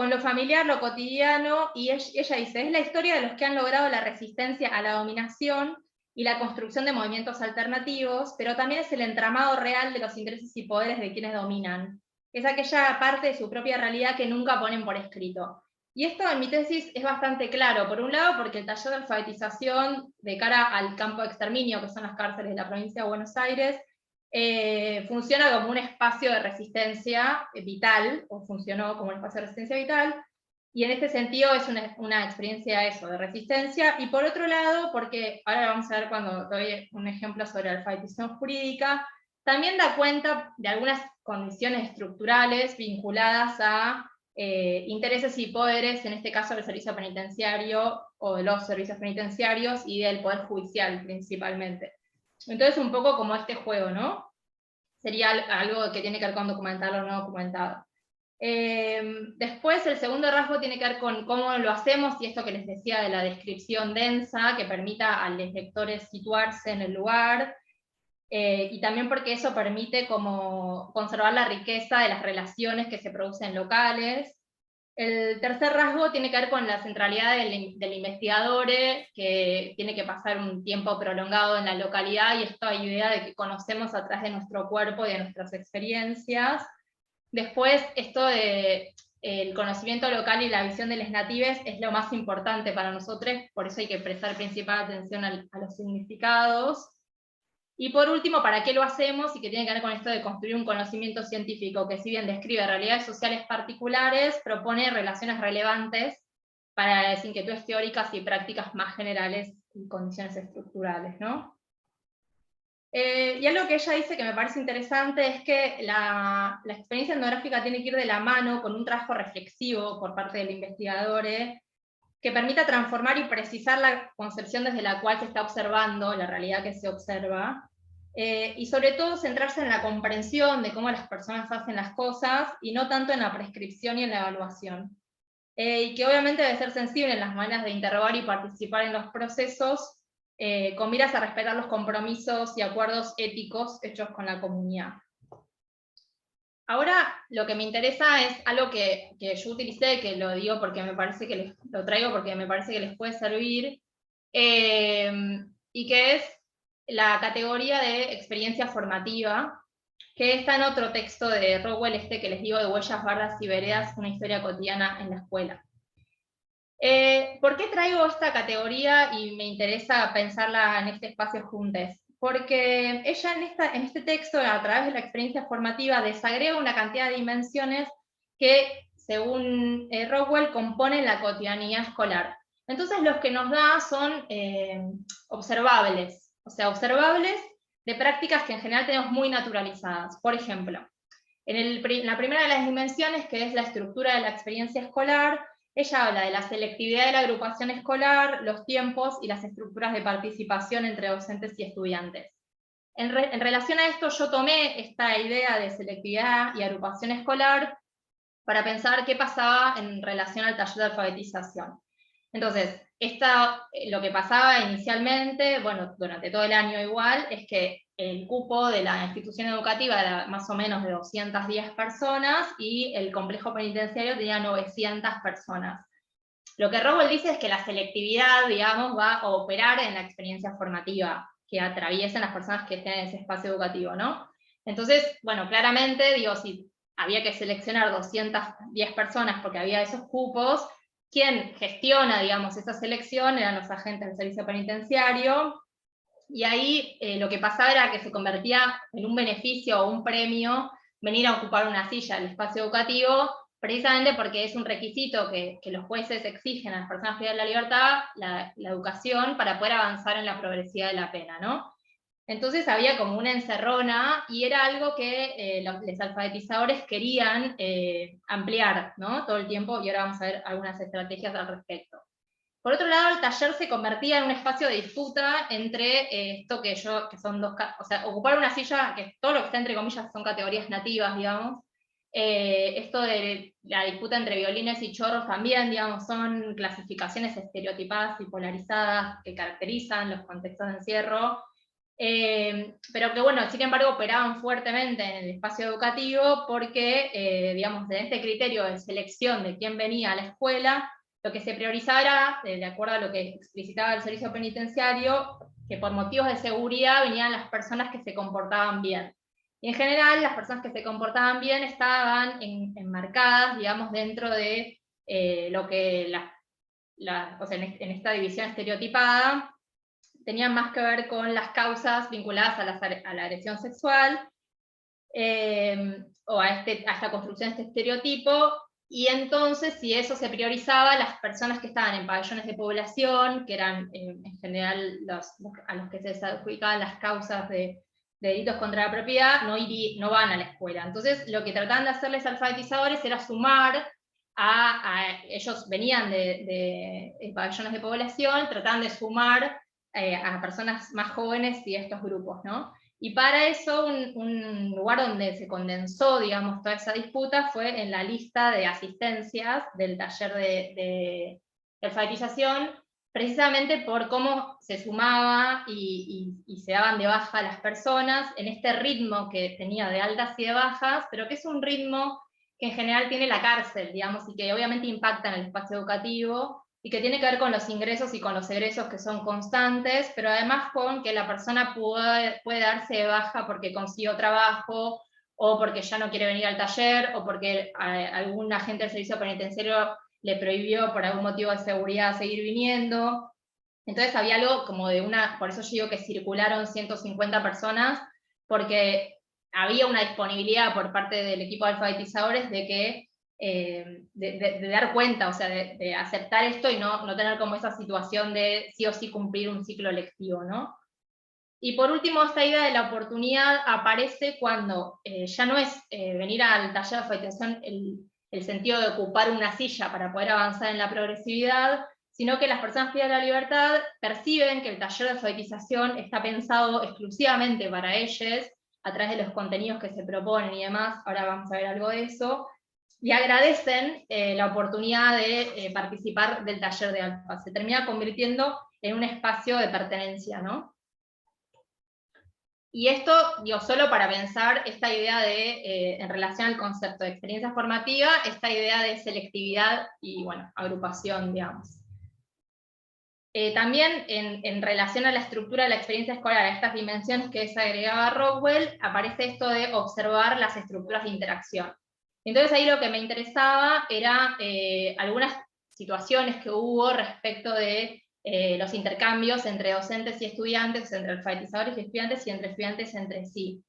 lo familiar, lo cotidiano, y ella dice, es la historia de los que han logrado la resistencia a la dominación y la construcción de movimientos alternativos, pero también es el entramado real de los intereses y poderes de quienes dominan. Es aquella parte de su propia realidad que nunca ponen por escrito. Y esto en mi tesis es bastante claro, por un lado porque el taller de alfabetización de cara al campo de exterminio, que son las cárceles de la provincia de Buenos Aires, funciona como un espacio de resistencia vital, o funcionó como un espacio de resistencia vital, y en este sentido es una experiencia de resistencia. Y por otro lado, porque ahora vamos a ver cuando doy un ejemplo sobre alfabetización jurídica, también da cuenta de algunas condiciones estructurales vinculadas a intereses y poderes, en este caso del servicio penitenciario, o de los servicios penitenciarios, y del Poder Judicial principalmente. Entonces un poco como este juego, ¿no? Sería algo que tiene que ver con documentado o no documentado. Después el segundo rasgo tiene que ver con cómo lo hacemos, y esto que les decía de la descripción densa, que permita a los lectores situarse en el lugar, y también porque eso permite como conservar la riqueza de las relaciones que se producen locales. El tercer rasgo tiene que ver con la centralidad del investigador, que tiene que pasar un tiempo prolongado en la localidad, y esta idea de que conocemos a través de nuestro cuerpo y de nuestras experiencias. Después, esto de el conocimiento local y la visión de las natives es lo más importante para nosotros, por eso hay que prestar principal atención a los significados. Y por último, ¿para qué lo hacemos? Y que tiene que ver con esto de construir un conocimiento científico que, si bien describe realidades sociales particulares, propone relaciones relevantes para las inquietudes teóricas y prácticas más generales y condiciones estructurales, ¿no? Y algo que ella dice que me parece interesante es que la experiencia etnográfica tiene que ir de la mano con un trabajo reflexivo por parte del investigador, que permita transformar y precisar la concepción desde la cual se está observando, la realidad que se observa, y sobre todo centrarse en la comprensión de cómo las personas hacen las cosas, y no tanto en la prescripción y en la evaluación. Y que obviamente debe ser sensible en las maneras de interrogar y participar en los procesos, con miras a respetar los compromisos y acuerdos éticos hechos con la comunidad. Ahora, lo que me interesa es algo que yo utilicé, que lo digo porque me parece que lo traigo porque me parece que les puede servir, y que es la categoría de experiencia formativa, que está en otro texto de Rowell, que les digo, de Huellas, Bardas y Veredas, una historia cotidiana en la escuela. ¿Por qué traigo esta categoría y me interesa pensarla en este espacio juntos? Porque ella en este texto, a través de la experiencia formativa, desagrega una cantidad de dimensiones que, según Rowell, componen la cotidianidad escolar. Entonces los que nos da son observables, o sea, observables de prácticas que en general tenemos muy naturalizadas. Por ejemplo, en la primera de las dimensiones, que es la estructura de la experiencia escolar, ella habla de la selectividad de la agrupación escolar, los tiempos y las estructuras de participación entre docentes y estudiantes. En relación a esto, yo tomé esta idea de selectividad y agrupación escolar para pensar qué pasaba en relación al taller de alfabetización. Entonces, lo que pasaba inicialmente, bueno, durante todo el año igual, es que el cupo de la institución educativa era más o menos de 210 personas y el complejo penitenciario tenía 900 personas. Lo que Rowell dice es que la selectividad, digamos, va a operar en la experiencia formativa que atraviesen las personas que estén en ese espacio educativo, ¿no? Entonces, bueno, claramente, digo, si había que seleccionar 210 personas porque había esos cupos, quien gestiona, digamos, esa selección eran los agentes del servicio penitenciario, y ahí lo que pasaba era que se convertía en un beneficio o un premio venir a ocupar una silla del espacio educativo, precisamente porque es un requisito que los jueces exigen a las personas privadas de la libertad, la educación, para poder avanzar en la progresividad de la pena, ¿no? Entonces había como una encerrona, y era algo que los alfabetizadores querían ampliar, ¿no? Todo el tiempo, y ahora vamos a ver algunas estrategias al respecto. Por otro lado, el taller se convertía en un espacio de disputa entre esto que son dos, o sea, ocupar una silla, que todo lo que está entre comillas son categorías nativas, digamos, esto de la disputa entre violines y chorros también, digamos, son clasificaciones estereotipadas y polarizadas que caracterizan los contextos de encierro, pero que, bueno, sin embargo, operaban fuertemente en el espacio educativo porque, digamos, en este criterio de selección de quién venía a la escuela, lo que se priorizaba era, de acuerdo a lo que explicitaba el servicio penitenciario, que por motivos de seguridad venían las personas que se comportaban bien. Y en general, las personas que se comportaban bien estaban enmarcadas, digamos, dentro de lo que o sea, en esta división estereotipada, tenían más que ver con las causas vinculadas a la agresión sexual, o a esta construcción de este estereotipo. Y entonces, si eso se priorizaba, las personas que estaban en pabellones de población, que eran en general a los que se les adjudicaban las causas de delitos contra la propiedad, no van a la escuela. Entonces, lo que trataban de hacerles alfabetizadores era sumar ellos venían de pabellones de población, trataban de sumar a personas más jóvenes y a estos grupos, ¿no? Y para eso, un lugar donde se condensó, digamos, toda esa disputa fue en la lista de asistencias del taller de alfabetización, precisamente por cómo se sumaba y se daban de baja a las personas en este ritmo que tenía de altas y de bajas, pero que es un ritmo que en general tiene la cárcel, digamos, y que obviamente impacta en el espacio educativo, y que tiene que ver con los ingresos y con los egresos que son constantes, pero además con que la persona puede darse de baja porque consiguió trabajo, o porque ya no quiere venir al taller, o porque algún agente del servicio penitenciario le prohibió por algún motivo de seguridad seguir viniendo. Entonces había algo como de por eso yo digo que circularon 150 personas, porque había una disponibilidad por parte del equipo de alfabetizadores de que de dar cuenta, o sea, de aceptar esto y no tener como esa situación de sí o sí cumplir un ciclo lectivo, ¿no? Y por último, esta idea de la oportunidad aparece cuando ya no es venir al taller de alfabetización el sentido de ocupar una silla para poder avanzar en la progresividad, sino que las personas privadas de la libertad perciben que el taller de alfabetización está pensado exclusivamente para ellos, a través de los contenidos que se proponen y demás, ahora vamos a ver algo de eso, y agradecen la oportunidad de participar del taller de alfa. Se termina convirtiendo en un espacio de pertenencia, ¿no? Y esto, digo, solo para pensar esta idea de, en relación al concepto de experiencia formativa, esta idea de selectividad y, bueno, agrupación, digamos. También en relación a la estructura de la experiencia escolar, a estas dimensiones que desagregaba Rockwell, aparece esto de observar las estructuras de interacción. Entonces ahí lo que me interesaba era algunas situaciones que hubo respecto de los intercambios entre docentes y estudiantes, entre alfabetizadores y estudiantes estudiantes entre sí.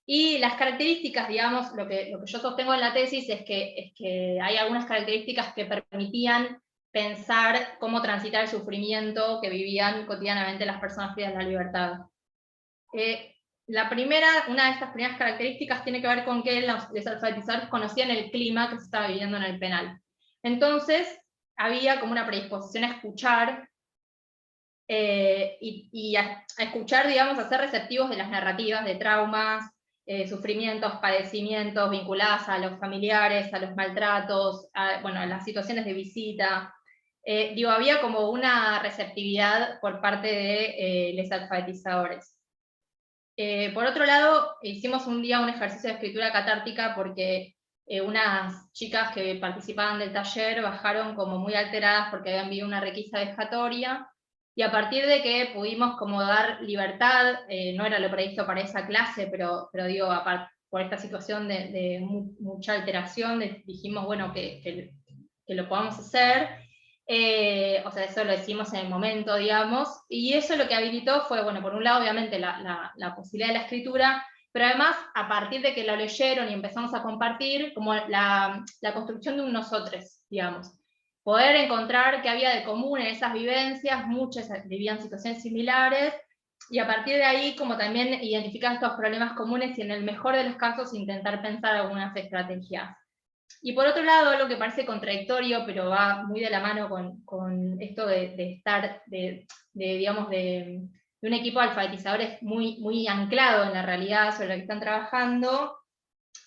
Y las características, digamos, lo que yo sostengo en la tesis es que hay algunas características que permitían pensar cómo transitar el sufrimiento que vivían cotidianamente las personas privadas de la libertad. Una de estas primeras características tiene que ver con que los alfabetizadores conocían el clima que se estaba viviendo en el penal. Entonces, había como una predisposición a escuchar, y a escuchar, digamos, a ser receptivos de las narrativas de traumas, sufrimientos, padecimientos vinculados a los familiares, a los maltratos, bueno, a las situaciones de visita. Había como una receptividad por parte de los alfabetizadores. Por otro lado, hicimos un día un ejercicio de escritura catártica porque unas chicas que participaban del taller bajaron como muy alteradas porque habían vivido una requisa vejatoria, y a partir de que pudimos como dar libertad, no era lo previsto para esa clase, pero digo, por esta situación de mucha alteración, dijimos, bueno, que lo podamos hacer. O sea, eso lo hicimos en el momento, digamos, y eso lo que habilitó fue, bueno, por un lado, obviamente, la posibilidad de la escritura, pero además, a partir de que lo leyeron y empezamos a compartir, como la construcción de un nosotros, digamos. Poder encontrar qué había de común en esas vivencias, muchos vivían situaciones similares, y a partir de ahí, como también identificar estos problemas comunes y en el mejor de los casos intentar pensar algunas estrategias. Y por otro lado, algo que parece contradictorio, pero va muy de la mano con esto de estar, digamos, de un equipo de alfabetizadores muy anclado en la realidad sobre la que están trabajando,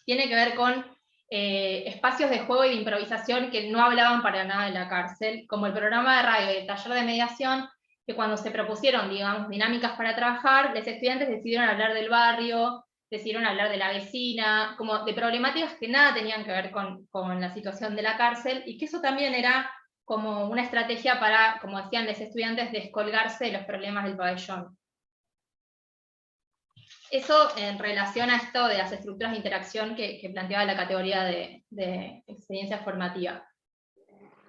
tiene que ver con espacios de juego y de improvisación que no hablaban para nada de la cárcel, como el programa de radio y el taller de mediación, que cuando se propusieron, digamos, dinámicas para trabajar, los estudiantes decidieron hablar del barrio, decidieron hablar de la vecina, como de problemáticas que nada tenían que ver con la situación de la cárcel, y que eso también era como una estrategia para, como decían los estudiantes, descolgarse de los problemas del pabellón. Eso en relación a esto de las estructuras de interacción que planteaba la categoría de experiencia formativa.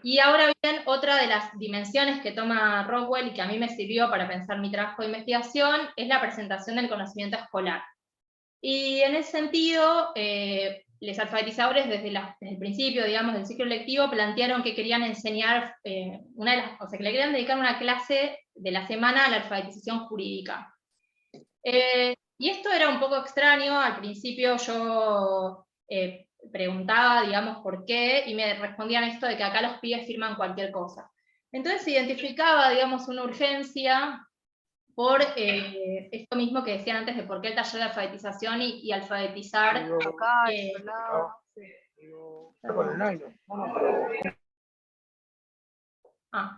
Y ahora bien, otra de las dimensiones que toma Rockwell y que a mí me sirvió para pensar mi trabajo de investigación es la presentación del conocimiento escolar. Y en ese sentido, los alfabetizadores desde el principio, digamos, del ciclo lectivo, plantearon que querían enseñar, que le querían dedicar una clase de la semana a la alfabetización jurídica. Y esto era un poco extraño, al principio yo preguntaba, digamos, por qué, y me respondían esto de que acá los pibes firman cualquier cosa. Entonces se identificaba, digamos, una urgencia por esto mismo que decían antes de por qué el taller de alfabetización y alfabetizar.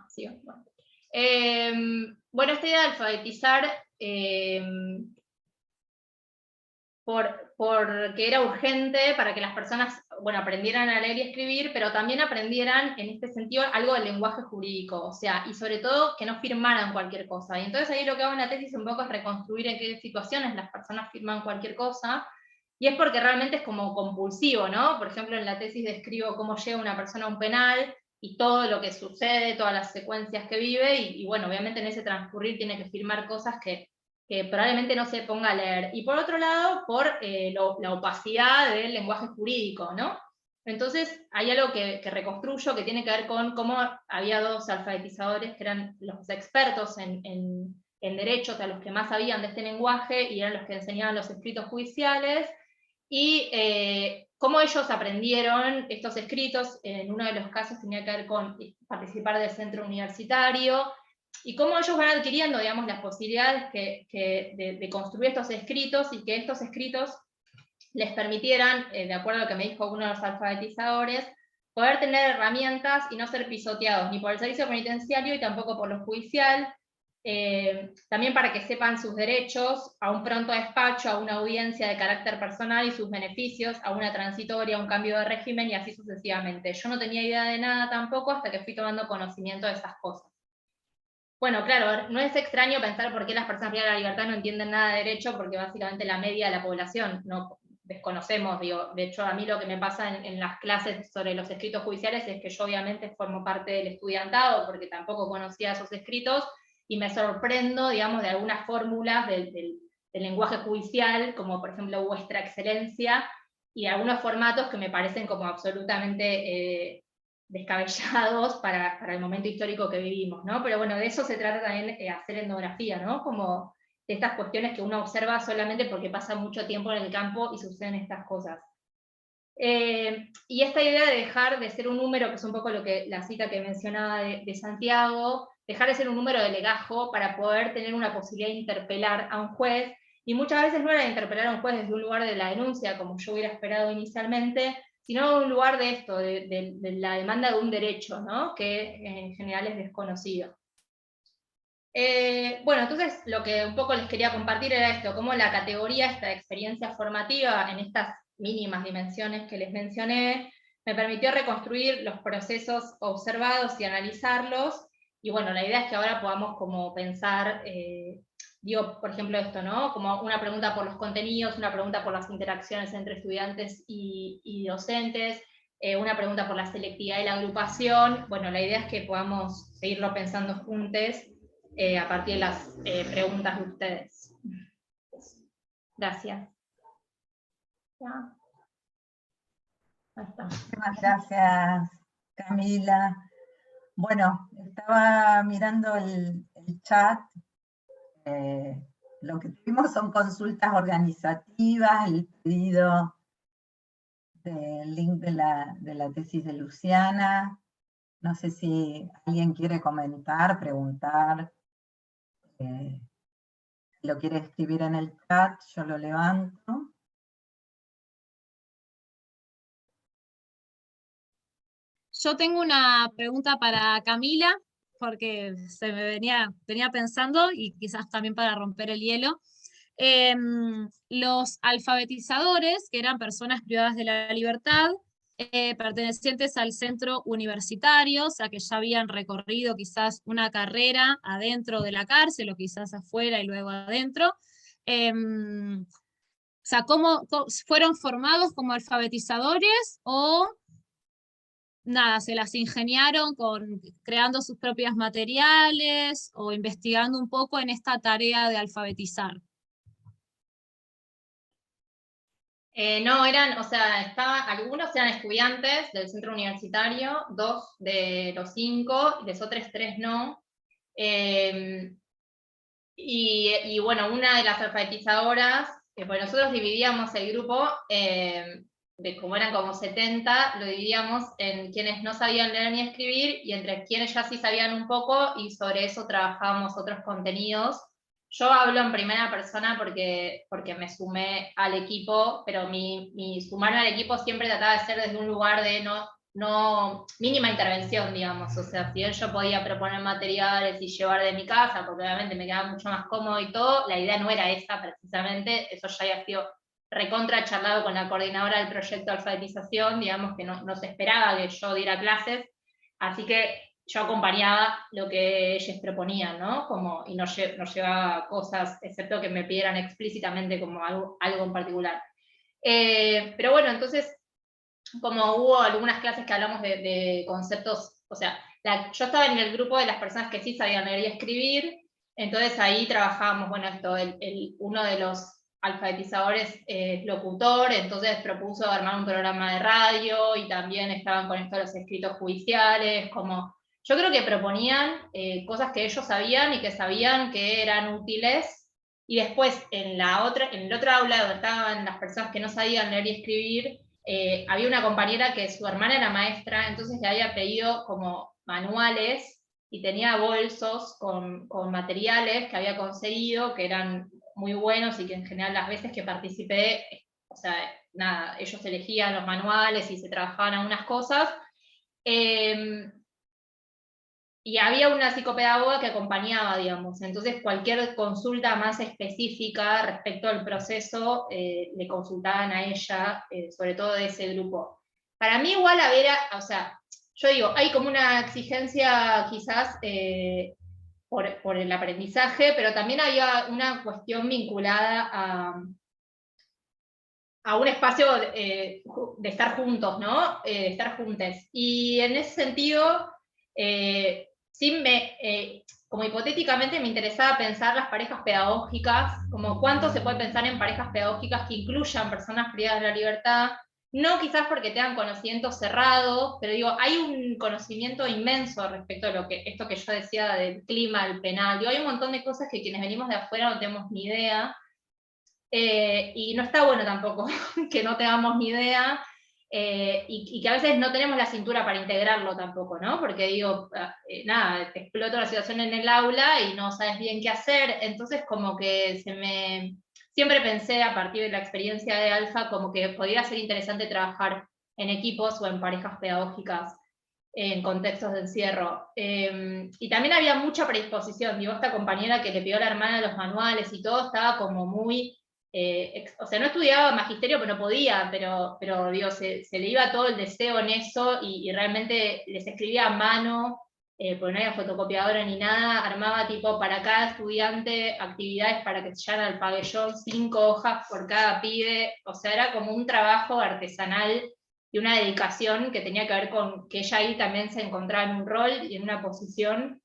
Sí, bueno. Bueno, esta idea de alfabetizar porque era urgente para que las personas, bueno, aprendieran a leer y escribir, pero también aprendieran, en este sentido, algo del lenguaje jurídico, o sea, y sobre todo que no firmaran cualquier cosa. Y entonces ahí lo que hago en la tesis un poco es reconstruir en qué situaciones las personas firman cualquier cosa, y es porque realmente es como compulsivo, ¿no? Por ejemplo, en la tesis describo cómo llega una persona a un penal, y todo lo que sucede, todas las secuencias que vive, y bueno, obviamente en ese transcurrir tiene que firmar cosas que probablemente no se ponga a leer. Y por otro lado, por la opacidad del lenguaje jurídico, ¿no? Entonces, hay algo que reconstruyo que tiene que ver con cómo había dos alfabetizadores que eran los expertos en derechos, a los que más sabían de este lenguaje, y eran los que enseñaban los escritos judiciales, y cómo ellos aprendieron estos escritos. En uno de los casos tenía que ver con participar del centro universitario, y cómo ellos van adquiriendo, digamos, las posibilidades de construir estos escritos, y que estos escritos les permitieran, de acuerdo a lo que me dijo uno de los alfabetizadores, poder tener herramientas y no ser pisoteados ni por el servicio penitenciario y tampoco por lo judicial, también para que sepan sus derechos a un pronto despacho, a una audiencia de carácter personal y sus beneficios, a una transitoria, a un cambio de régimen y así sucesivamente. Yo no tenía idea de nada tampoco hasta que fui tomando conocimiento de esas cosas. Bueno, claro, no es extraño pensar por qué las personas privadas de la libertad no entienden nada de derecho, porque básicamente la media de la población no desconocemos, digo. De hecho, a mí lo que me pasa en las clases sobre los escritos judiciales es que yo obviamente formo parte del estudiantado, porque tampoco conocía esos escritos, y me sorprendo, digamos, de algunas fórmulas del lenguaje judicial, como por ejemplo vuestra excelencia, y algunos formatos que me parecen como absolutamente descabellados para el momento histórico que vivimos, ¿no? Pero bueno, de eso se trata también hacer etnografía, ¿no? Como de estas cuestiones que uno observa solamente porque pasa mucho tiempo en el campo y suceden estas cosas. Y esta idea de dejar de ser un número, que es un poco lo que la cita que mencionaba de Santiago, dejar de ser un número de legajo para poder tener una posibilidad de interpelar a un juez, y muchas veces no era interpelar a un juez desde un lugar de la denuncia, como yo hubiera esperado inicialmente, sino un lugar de esto, de la demanda de un derecho, ¿no? Que en general es desconocido. Bueno, entonces lo que un poco les quería compartir era esto, cómo la categoría, esta experiencia formativa en estas mínimas dimensiones que les mencioné, me permitió reconstruir los procesos observados y analizarlos, y bueno, la idea es que ahora podamos como pensar, digo, por ejemplo esto, ¿no? Como una pregunta por los contenidos, una pregunta por las interacciones entre estudiantes y docentes, una pregunta por la selectividad y la agrupación. Bueno, la idea es que podamos seguirlo pensando juntos a partir de las preguntas de ustedes. Gracias. ¿Ya? Ahí está. Muchas gracias, Camila. Bueno, estaba mirando el chat. Lo que tuvimos son consultas organizativas, el pedido del link de la tesis de Luciana. No sé si alguien quiere comentar, preguntar. Si lo quiere escribir en el chat, yo lo levanto. Yo tengo una pregunta para Camila, porque se me venía pensando, y quizás también para romper el hielo. Los alfabetizadores, que eran personas privadas de la libertad, pertenecientes al centro universitario, o sea que ya habían recorrido quizás una carrera adentro de la cárcel, o quizás afuera y luego adentro. O sea, ¿cómo fueron formados como alfabetizadores o nada, se las ingeniaron creando sus propios materiales o investigando un poco en esta tarea de alfabetizar? No, o sea, algunos eran estudiantes del centro universitario, 2 de los 5, y los otros 3 no. Y bueno, una de las alfabetizadoras, pues nosotros dividíamos el grupo, como eran como 70, lo dividíamos en quienes no sabían leer ni escribir, y entre quienes ya sí sabían un poco, y sobre eso trabajábamos otros contenidos. Yo hablo en primera persona porque me sumé al equipo, pero mi sumarme al equipo siempre trataba de ser desde un lugar de no mínima intervención, digamos. O sea, si bien yo podía proponer materiales y llevar de mi casa, porque obviamente me quedaba mucho más cómodo y todo, la idea no era esa precisamente, eso ya había sido recontra charlado con la coordinadora del proyecto de alfabetización, digamos que no se esperaba que yo diera clases, así que yo acompañaba lo que ellos proponían, ¿no? Y no llevaba cosas, excepto que me pidieran explícitamente como algo en particular. Pero bueno, entonces, como hubo algunas clases que hablamos de conceptos, o sea, yo estaba en el grupo de las personas que sí sabían leer y escribir, entonces ahí trabajábamos, bueno, esto, uno de los alfabetizadores es locutor, entonces propuso armar un programa de radio y también estaban con esto los escritos judiciales, como yo creo que proponían cosas que ellos sabían y que sabían que eran útiles, y después en el otro aula donde estaban las personas que no sabían leer y escribir, había una compañera que su hermana era maestra, entonces le había pedido como manuales y tenía bolsos con materiales que había conseguido, que eran muy buenos y que en general las veces que participé, o sea, nada, ellos elegían los manuales y se trabajaban algunas cosas. Y había una psicopedagoga que acompañaba, digamos, entonces cualquier consulta más específica respecto al proceso le consultaban a ella, sobre todo de ese grupo. Para mí igual o sea, yo digo, hay como una exigencia quizás por el aprendizaje, pero también había una cuestión vinculada a un espacio de estar juntos, ¿no? De estar juntes. Y en ese sentido, sí como hipotéticamente me interesaba pensar las parejas pedagógicas, como cuánto se puede pensar en parejas pedagógicas que incluyan personas privadas de la libertad, no quizás porque tengan conocimientos cerrados, pero digo, hay un conocimiento inmenso respecto a esto que yo decía del clima, del penal, digo, hay un montón de cosas que quienes venimos de afuera no tenemos ni idea, y no está bueno tampoco que no tengamos ni idea, y que a veces no tenemos la cintura para integrarlo tampoco, ¿no? Porque digo, nada, te exploto la situación en el aula y no sabes bien qué hacer, entonces como que siempre pensé a partir de la experiencia de Alfa como que podría ser interesante trabajar en equipos o en parejas pedagógicas en contextos de encierro. Y también había mucha predisposición, digo, esta compañera que le pidió a la hermana los manuales y todo, estaba como muy... o sea, no estudiaba magisterio, pero no podía, pero digo, se le iba todo el deseo en eso y realmente les escribía a mano, porque no había fotocopiadora ni nada, armaba tipo para cada estudiante actividades para que se llevaran al pabellón, 5 hojas por cada pibe, o sea, era como un trabajo artesanal y una dedicación que tenía que ver con que ella ahí también se encontraba en un rol y en una posición,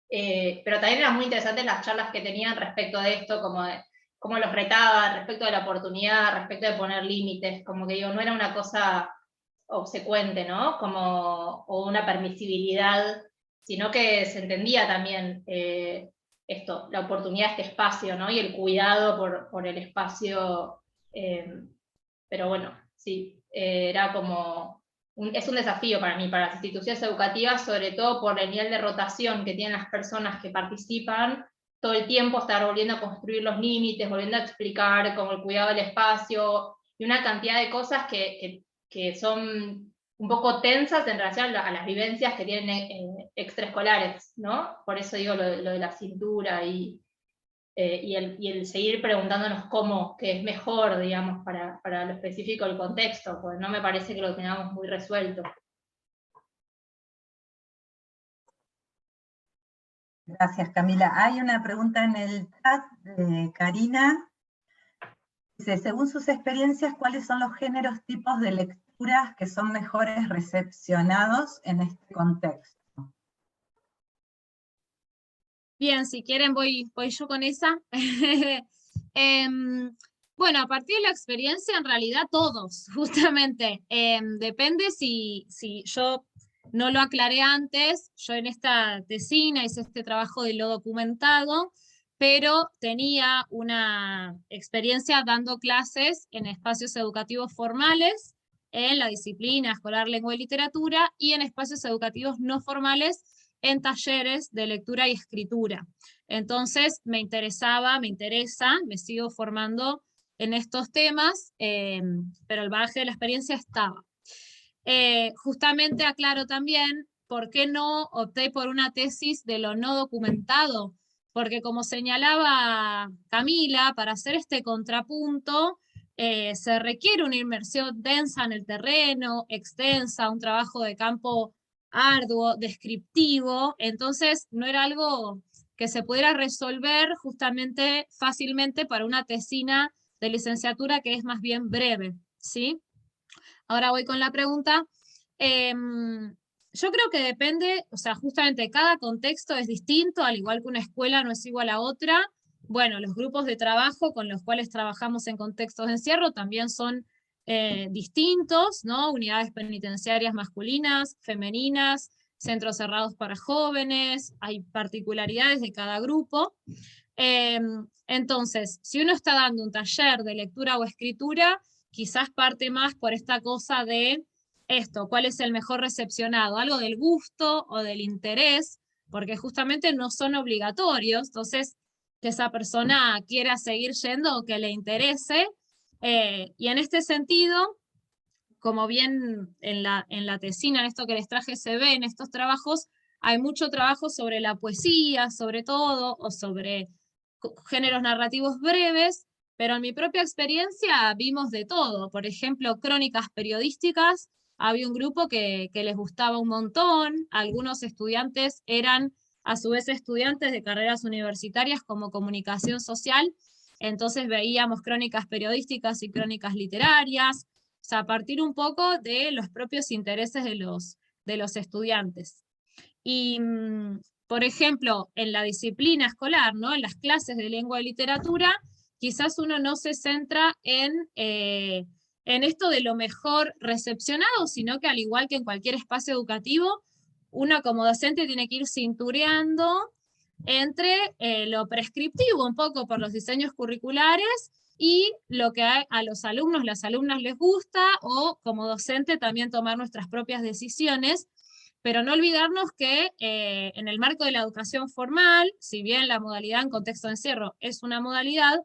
pero también eran muy interesantes las charlas que tenían respecto de esto, como de cómo los retaba respecto de la oportunidad, respecto de poner límites, como que digo, no era una cosa obsecuente, ¿no? Como, o una permisibilidad, sino que se entendía también esto, la oportunidad, este espacio, ¿no? Y el cuidado por el espacio, pero bueno, sí, era como, es un desafío para mí, para las instituciones educativas, sobre todo por el nivel de rotación que tienen las personas que participan, todo el tiempo estar volviendo a construir los límites, volviendo a explicar como el cuidado del espacio, y una cantidad de cosas que son un poco tensas en relación a las vivencias que tienen extraescolares, ¿no? Por eso digo lo de la cintura y el seguir preguntándonos cómo, que es mejor, digamos, para lo específico del contexto, pues no me parece que lo tengamos muy resuelto. Gracias, Camila. Hay una pregunta en el chat de Karina. Dice, según sus experiencias, ¿cuáles son los géneros, tipos de lecturas que son mejores recepcionados en este contexto? Bien, si quieren voy yo con esa. Bueno, a partir de la experiencia, en realidad todos, justamente. Depende si yo no lo aclaré antes, yo en esta tesina hice este trabajo de lo documentado, pero tenía una experiencia dando clases en espacios educativos formales, en la disciplina escolar lengua y literatura, y en espacios educativos no formales, en talleres de lectura y escritura. Entonces me interesa, me sigo formando en estos temas, pero el bagaje de la experiencia estaba. Justamente aclaro también por qué no opté por una tesis de lo no documentado, porque como señalaba Camila, para hacer este contrapunto se requiere una inmersión densa en el terreno, extensa, un trabajo de campo arduo, descriptivo, entonces no era algo que se pudiera resolver justamente fácilmente para una tesina de licenciatura que es más bien breve, ¿sí? Ahora voy con la pregunta. Yo creo que depende, o sea, justamente cada contexto es distinto, al igual que una escuela no es igual a otra. Bueno, los grupos de trabajo con los cuales trabajamos en contextos de encierro también son distintos, ¿no? Unidades penitenciarias masculinas, femeninas, centros cerrados para jóvenes, hay particularidades de cada grupo. Entonces, si uno está dando un taller de lectura o escritura, quizás parte más por esta cosa de esto, cuál es el mejor recepcionado, algo del gusto o del interés, porque justamente no son obligatorios, entonces que esa persona quiera seguir yendo o que le interese, y en este sentido, como bien en la tesina, en esto que les traje se ve en estos trabajos, hay mucho trabajo sobre la poesía, sobre todo, o sobre géneros narrativos breves, pero en mi propia experiencia vimos de todo. Por ejemplo, crónicas periodísticas, había un grupo que les gustaba un montón, algunos estudiantes eran a su vez estudiantes de carreras universitarias como comunicación social, entonces veíamos crónicas periodísticas y crónicas literarias, o sea, a partir un poco de los propios intereses de los estudiantes. Y, por ejemplo, en la disciplina escolar, ¿no? En las clases de lengua y literatura, quizás uno no se centra en esto de lo mejor recepcionado, sino que al igual que en cualquier espacio educativo, uno como docente tiene que ir cintureando entre lo prescriptivo un poco por los diseños curriculares y lo que a los alumnos, las alumnas les gusta, o como docente también tomar nuestras propias decisiones, pero no olvidarnos que en el marco de la educación formal, si bien la modalidad en contexto de encierro es una modalidad,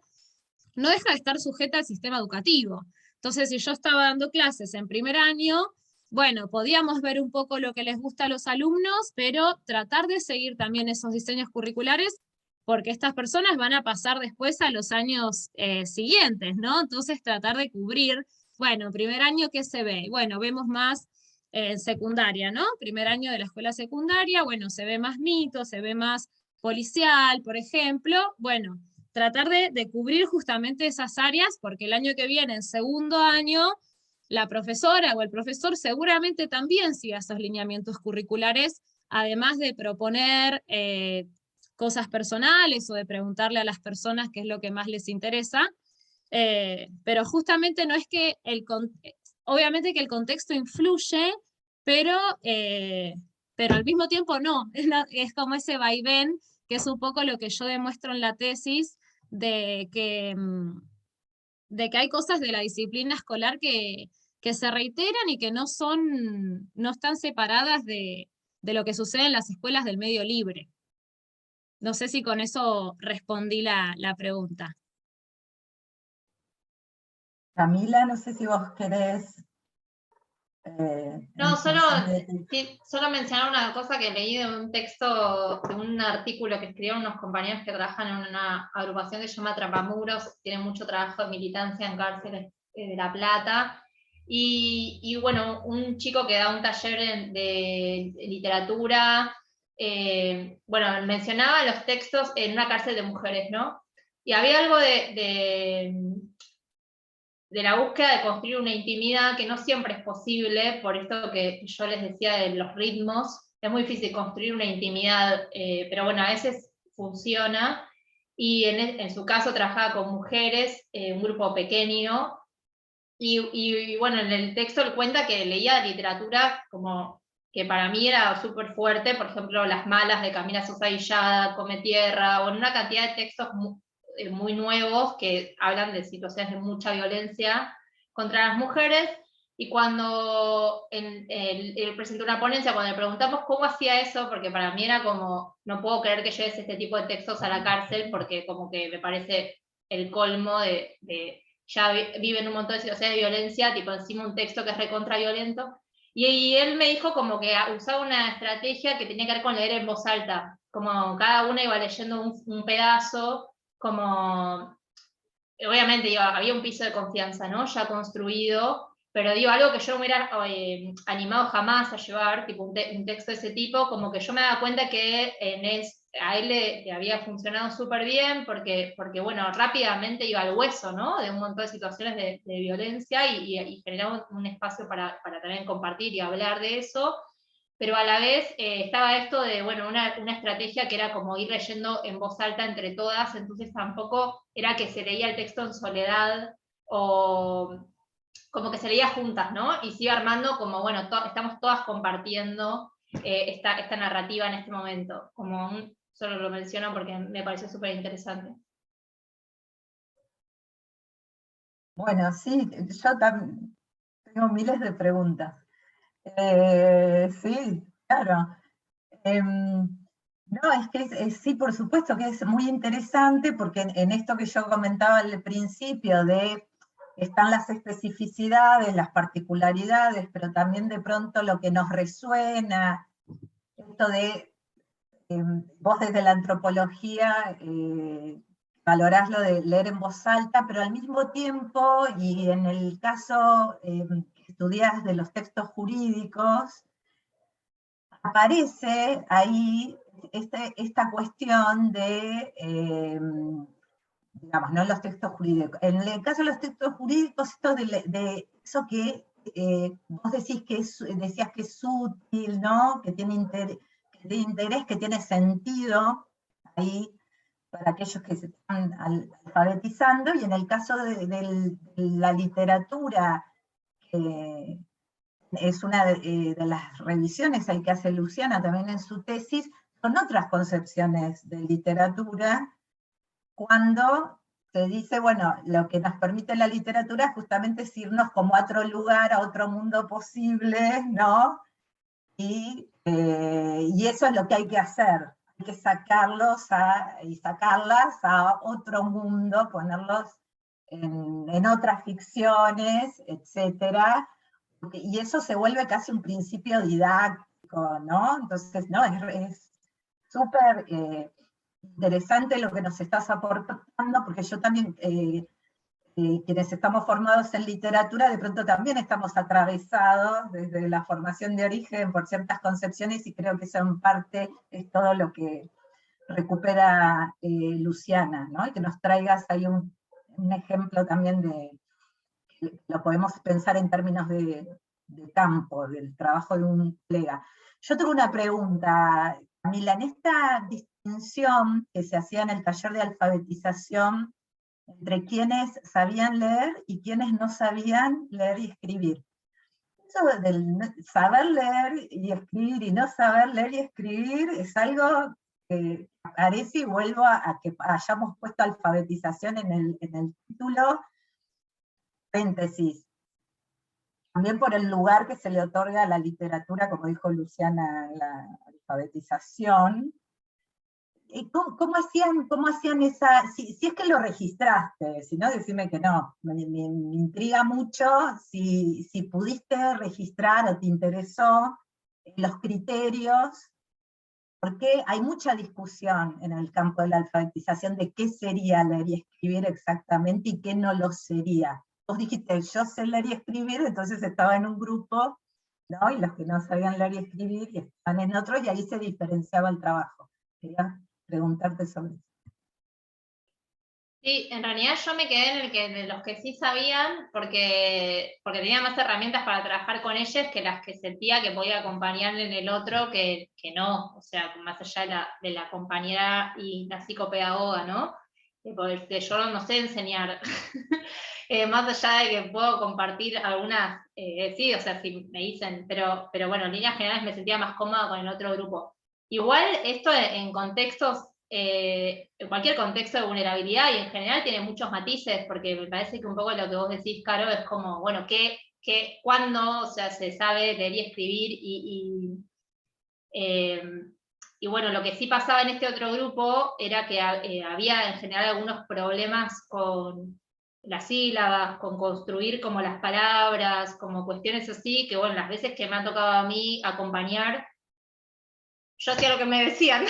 no deja de estar sujeta al sistema educativo. Entonces, si yo estaba dando clases en primer año, bueno, podíamos ver un poco lo que les gusta a los alumnos, pero tratar de seguir también esos diseños curriculares, porque estas personas van a pasar después a los años siguientes, ¿no? Entonces, tratar de cubrir, bueno, primer año, ¿qué se ve? Bueno, vemos más secundaria, ¿no? Primer año de la escuela secundaria, bueno, se ve más mito, se ve más policial, por ejemplo, bueno, tratar de cubrir justamente esas áreas, porque el año que viene, en segundo año, la profesora o el profesor seguramente también siga esos lineamientos curriculares, además de proponer cosas personales o de preguntarle a las personas qué es lo que más les interesa, pero justamente no es que obviamente que el contexto influye, pero al mismo tiempo no, es como ese vaivén, que es un poco lo que yo demuestro en la tesis, de que hay cosas de la disciplina escolar que se reiteran y que no están separadas de lo que sucede en las escuelas del medio libre. No sé si con eso respondí la pregunta. Camila, no sé si vos querés... No, solo mencionar una cosa que leí de un texto, de un artículo que escribieron unos compañeros que trabajan en una agrupación que se llama Atrapamuros, tienen mucho trabajo de militancia en cárceles de La Plata, y bueno, un chico que da un taller de literatura, bueno, mencionaba los textos en una cárcel de mujeres, ¿no? Y había algo de la búsqueda de construir una intimidad que no siempre es posible, por esto que yo les decía de los ritmos, es muy difícil construir una intimidad, pero bueno, a veces funciona, y en su caso trabajaba con mujeres, un grupo pequeño, y bueno, en el texto él cuenta que leía literatura como que para mí era súper fuerte, por ejemplo, Las malas de Camila Sosa Villada, Come Tierra, o en una cantidad de textos muy nuevos que hablan de situaciones de mucha violencia contra las mujeres, y cuando él presentó una ponencia, cuando le preguntamos cómo hacía eso, porque para mí era como, no puedo creer que lleves este tipo de textos a la cárcel, porque como que me parece el colmo de ya viven un montón de situaciones de violencia, tipo encima un texto que es recontra violento, y él me dijo como que usaba una estrategia que tenía que ver con leer en voz alta, como cada una iba leyendo un pedazo, como, obviamente digo, había un piso de confianza, ¿no? Ya construido, pero digo, algo que yo no me hubiera animado jamás a llevar, tipo un texto de ese tipo, como que yo me daba cuenta que a él le había funcionado súper bien porque, bueno, rápidamente iba al hueso, ¿no? De un montón de situaciones de violencia y generaba un espacio para también compartir y hablar de eso, pero a la vez estaba esto de, bueno, una estrategia que era como ir leyendo en voz alta entre todas, entonces tampoco era que se leía el texto en soledad o como que se leía juntas, ¿no? Y se iba armando como, bueno, estamos todas compartiendo esta narrativa en este momento, solo lo menciono porque me pareció súper interesante. Bueno, sí, yo también tengo miles de preguntas. Sí, claro. No, es que sí, por supuesto que es muy interesante porque en esto que yo comentaba al principio de están las especificidades, las particularidades, pero también de pronto lo que nos resuena, esto de, vos desde la antropología valorás lo de leer en voz alta, pero al mismo tiempo, y en el caso que estudiás de los textos jurídicos, aparece ahí esta cuestión de, digamos, no en los textos jurídicos. En el caso de los textos jurídicos, esto de eso que vos decís decías que es útil, ¿no? Que tiene interés, que tiene sentido ahí para aquellos que se están alfabetizando, y en el caso de la literatura, que es una de las revisiones ahí que hace Luciana también en su tesis, son otras concepciones de literatura, cuando se dice, bueno, lo que nos permite la literatura justamente es irnos como a otro lugar, a otro mundo posible, ¿no? Y eso es lo que hay que hacer, hay que sacarlos y sacarlas a otro mundo, ponerlos en otras ficciones, etcétera, y eso se vuelve casi un principio didáctico, ¿no? Entonces, no, es súper interesante lo que nos estás aportando, porque yo también, quienes estamos formados en literatura, de pronto también estamos atravesados desde la formación de origen por ciertas concepciones, y creo que eso en parte es todo lo que recupera Luciana, ¿no? Y que nos traigas ahí un ejemplo también de, lo podemos pensar en términos de campo, del trabajo de un colega. Yo tengo una pregunta, Camila, en esta distinción que se hacía en el taller de alfabetización entre quienes sabían leer y quienes no sabían leer y escribir. Eso del saber leer y escribir y no saber leer y escribir es algo que aparece, y vuelvo a que hayamos puesto alfabetización en el título, paréntesis, también por el lugar que se le otorga a la literatura, como dijo Luciana, la alfabetización. ¿Cómo hacían esa, si es que lo registraste, si no, decime que no, me intriga mucho si pudiste registrar o te interesó los criterios, porque hay mucha discusión en el campo de la alfabetización de qué sería leer y escribir exactamente y qué no lo sería. Vos dijiste, yo sé leer y escribir, entonces estaba en un grupo, ¿no? Y los que no sabían leer y escribir y estaban en otro, y ahí se diferenciaba el trabajo. Quería preguntarte sobre eso. Sí, en realidad yo me quedé en de los que sí sabían, porque tenía más herramientas para trabajar con ellos que las que sentía que podía acompañar en el otro que no, o sea, más allá de la compañera y la psicopedagoga, ¿no? Porque yo no sé enseñar, más allá de que puedo compartir algunas, sí, o sea, si me dicen, pero bueno, en líneas generales me sentía más cómoda con el otro grupo. Igual esto en contextos, en cualquier contexto de vulnerabilidad, y en general tiene muchos matices, porque me parece que un poco lo que vos decís, Caro, es como, bueno, ¿cuándo, o sea, se sabe leer y escribir? Y bueno, lo que sí pasaba en este otro grupo era que había en general algunos problemas con las sílabas, con construir como las palabras, como cuestiones así, que bueno, las veces que me ha tocado a mí acompañar, yo hacía lo que me decían,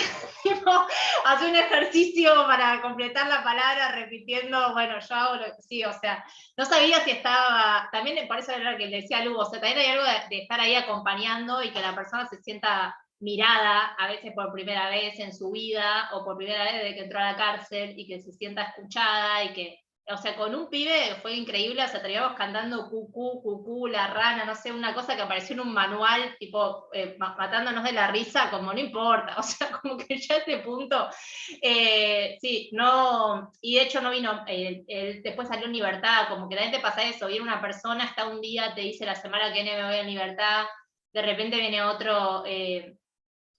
hacía un ejercicio para completar la palabra repitiendo, bueno, yo hago lo que sí, o sea, no sabía si estaba, también por eso era lo que le decía a Lugo, o sea, también hay algo de estar ahí acompañando y que la persona se sienta mirada, a veces por primera vez en su vida, o por primera vez desde que entró a la cárcel, y que se sienta escuchada, y que, o sea, con un pibe fue increíble, o sea, terminamos cantando cucú, cucú, la rana, no sé, una cosa que apareció en un manual, tipo, matándonos de la risa, como no importa, o sea, como que ya a este punto, sí, no, y de hecho no vino, después salió en libertad, como que la gente pasa eso, viene una persona, está un día, te dice la semana que viene me voy en libertad, de repente viene otro,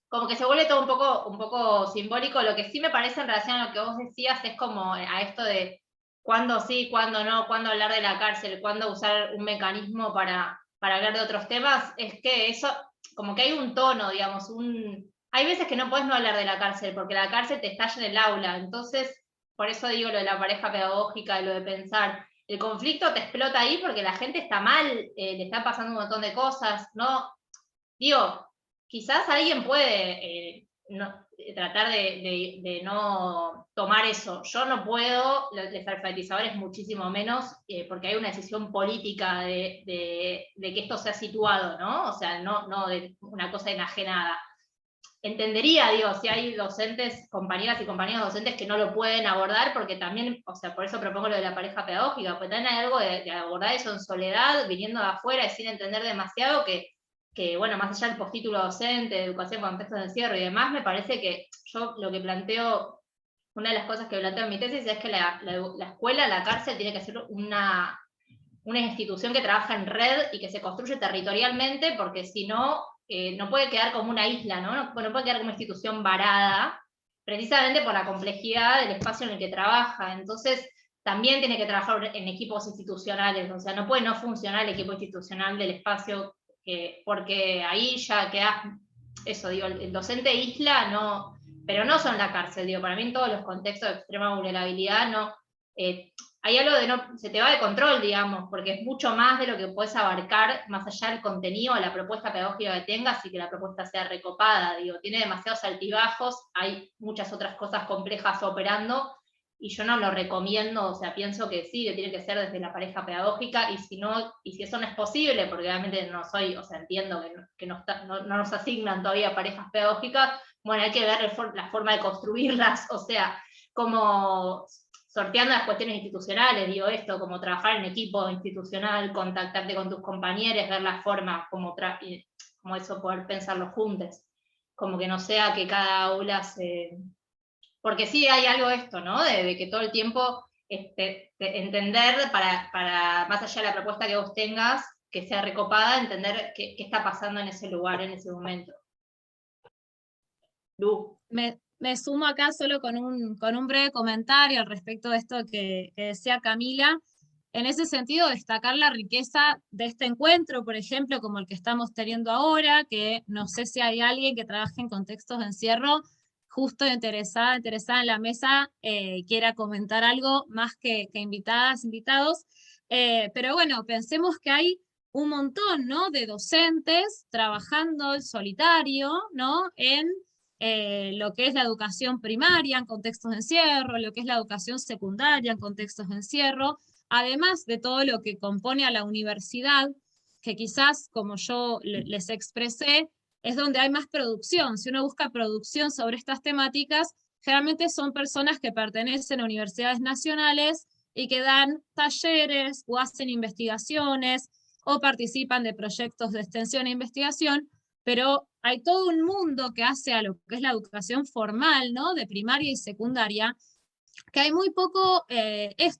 como que se vuelve todo un poco simbólico. Lo que sí me parece en relación a lo que vos decías es como a esto de cuándo sí, cuándo no, cuándo hablar de la cárcel, cuándo usar un mecanismo para hablar de otros temas, es que eso, como que hay un tono, digamos, hay veces que no podés no hablar de la cárcel, porque la cárcel te estalla en el aula, entonces, por eso digo lo de la pareja pedagógica, lo de pensar, el conflicto te explota ahí porque la gente está mal, le está pasando un montón de cosas, ¿no? Digo, quizás alguien puede tratar de no tomar eso. Yo no puedo, los alfabetizadores muchísimo menos, porque hay una decisión política de que esto sea situado, ¿no? O sea, no de una cosa enajenada. Entendería, digo, si hay docentes, compañeras y compañeros docentes que no lo pueden abordar, porque también, o sea, por eso propongo lo de la pareja pedagógica, porque también hay algo de abordar eso en soledad, viniendo de afuera y sin entender demasiado, que, bueno, más allá del postítulo docente, de educación con contextos de encierro y demás, me parece que yo lo que planteo, una de las cosas que planteo en mi tesis es que la escuela, la cárcel, tiene que ser una institución que trabaja en red y que se construye territorialmente, porque si no, no puede quedar como una isla, ¿no? No puede quedar como una institución varada, precisamente por la complejidad del espacio en el que trabaja. Entonces, también tiene que trabajar en equipos institucionales, o sea, no puede no funcionar el equipo institucional del espacio, porque ahí ya queda, eso digo, el docente isla, no, pero no son la cárcel, digo, para mí en todos los contextos de extrema vulnerabilidad, no, hay algo de no, se te va de control, digamos, porque es mucho más de lo que puedes abarcar, más allá del contenido, la propuesta pedagógica que tengas y que la propuesta sea recopada, digo, tiene demasiados altibajos, hay muchas otras cosas complejas operando, y yo no lo recomiendo, o sea, pienso que sí, que tiene que ser desde la pareja pedagógica, y si no, y si eso no es posible, porque obviamente no soy, o sea, entiendo que no nos asignan todavía parejas pedagógicas, bueno, hay que ver la forma de construirlas, o sea, como sorteando las cuestiones institucionales, digo esto, como trabajar en equipo institucional, contactarte con tus compañeros, ver la forma, como eso, poder pensarlo juntos, como que no sea que cada aula se... Porque sí hay algo esto, ¿no? De que todo el tiempo entender, para más allá de la propuesta que vos tengas, que sea recopada, entender qué está pasando en ese lugar, en ese momento. Lu. Me sumo acá solo con un breve comentario al respecto de esto que decía Camila. En ese sentido, destacar la riqueza de este encuentro, por ejemplo, como el que estamos teniendo ahora, que no sé si hay alguien que trabaje en contextos de encierro justo interesada en la mesa, quiera comentar algo más que invitadas, invitados. Pero bueno, pensemos que hay un montón, ¿no?, de docentes trabajando en solitario, ¿no?, en lo que es la educación primaria en contextos de encierro, lo que es la educación secundaria en contextos de encierro, además de todo lo que compone a la universidad, que quizás, como yo les expresé, es donde hay más producción. Si uno busca producción sobre estas temáticas, generalmente son personas que pertenecen a universidades nacionales y que dan talleres o hacen investigaciones o participan de proyectos de extensión e investigación, pero hay todo un mundo que hace a lo que es la educación formal, ¿no?, de primaria y secundaria, que hay muy poco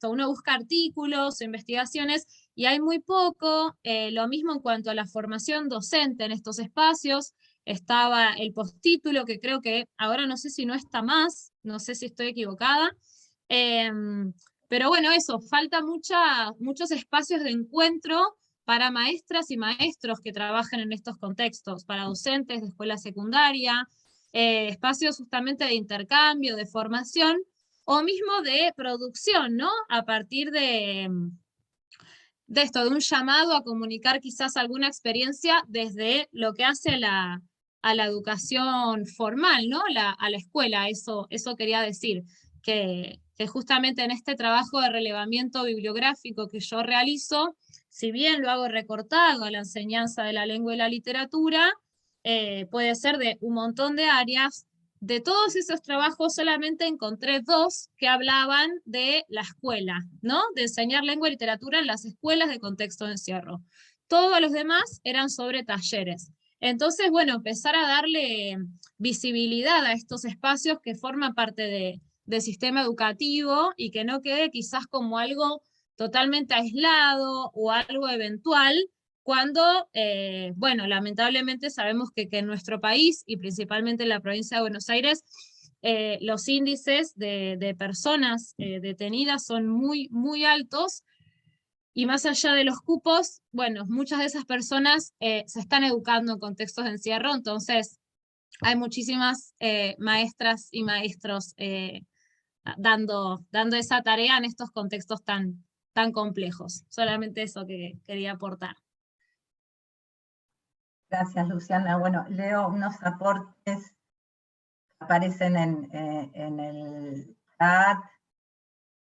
uno busca artículos o investigaciones y hay muy poco, lo mismo en cuanto a la formación docente en estos espacios. Estaba el postítulo, que creo que ahora no sé si no está más, no sé si estoy equivocada, pero bueno, eso, falta muchos espacios de encuentro para maestras y maestros que trabajan en estos contextos, para docentes de escuela secundaria, espacios justamente de intercambio, de formación, o mismo de producción, ¿no? A partir de esto, de un llamado a comunicar quizás alguna experiencia desde lo que hace a la educación formal, ¿no?, a la escuela, eso quería decir, que justamente en este trabajo de relevamiento bibliográfico que yo realizo, si bien lo hago recortado a la enseñanza de la lengua y la literatura, puede ser de un montón de áreas. De todos esos trabajos solamente encontré 2 que hablaban de la escuela, ¿no? De enseñar lengua y literatura en las escuelas de contexto de encierro. Todos los demás eran sobre talleres. Entonces, bueno, empezar a darle visibilidad a estos espacios que forman parte del sistema educativo y que no quede quizás como algo totalmente aislado o algo eventual, cuando, bueno, lamentablemente sabemos que en nuestro país, y principalmente en la provincia de Buenos Aires, los índices de personas detenidas son muy, muy altos, y más allá de los cupos, bueno, muchas de esas personas se están educando en contextos de encierro, entonces hay muchísimas maestras y maestros dando esa tarea en estos contextos tan complejos. Solamente eso que quería aportar. Gracias, Luciana. Bueno, leo unos aportes que aparecen en el chat.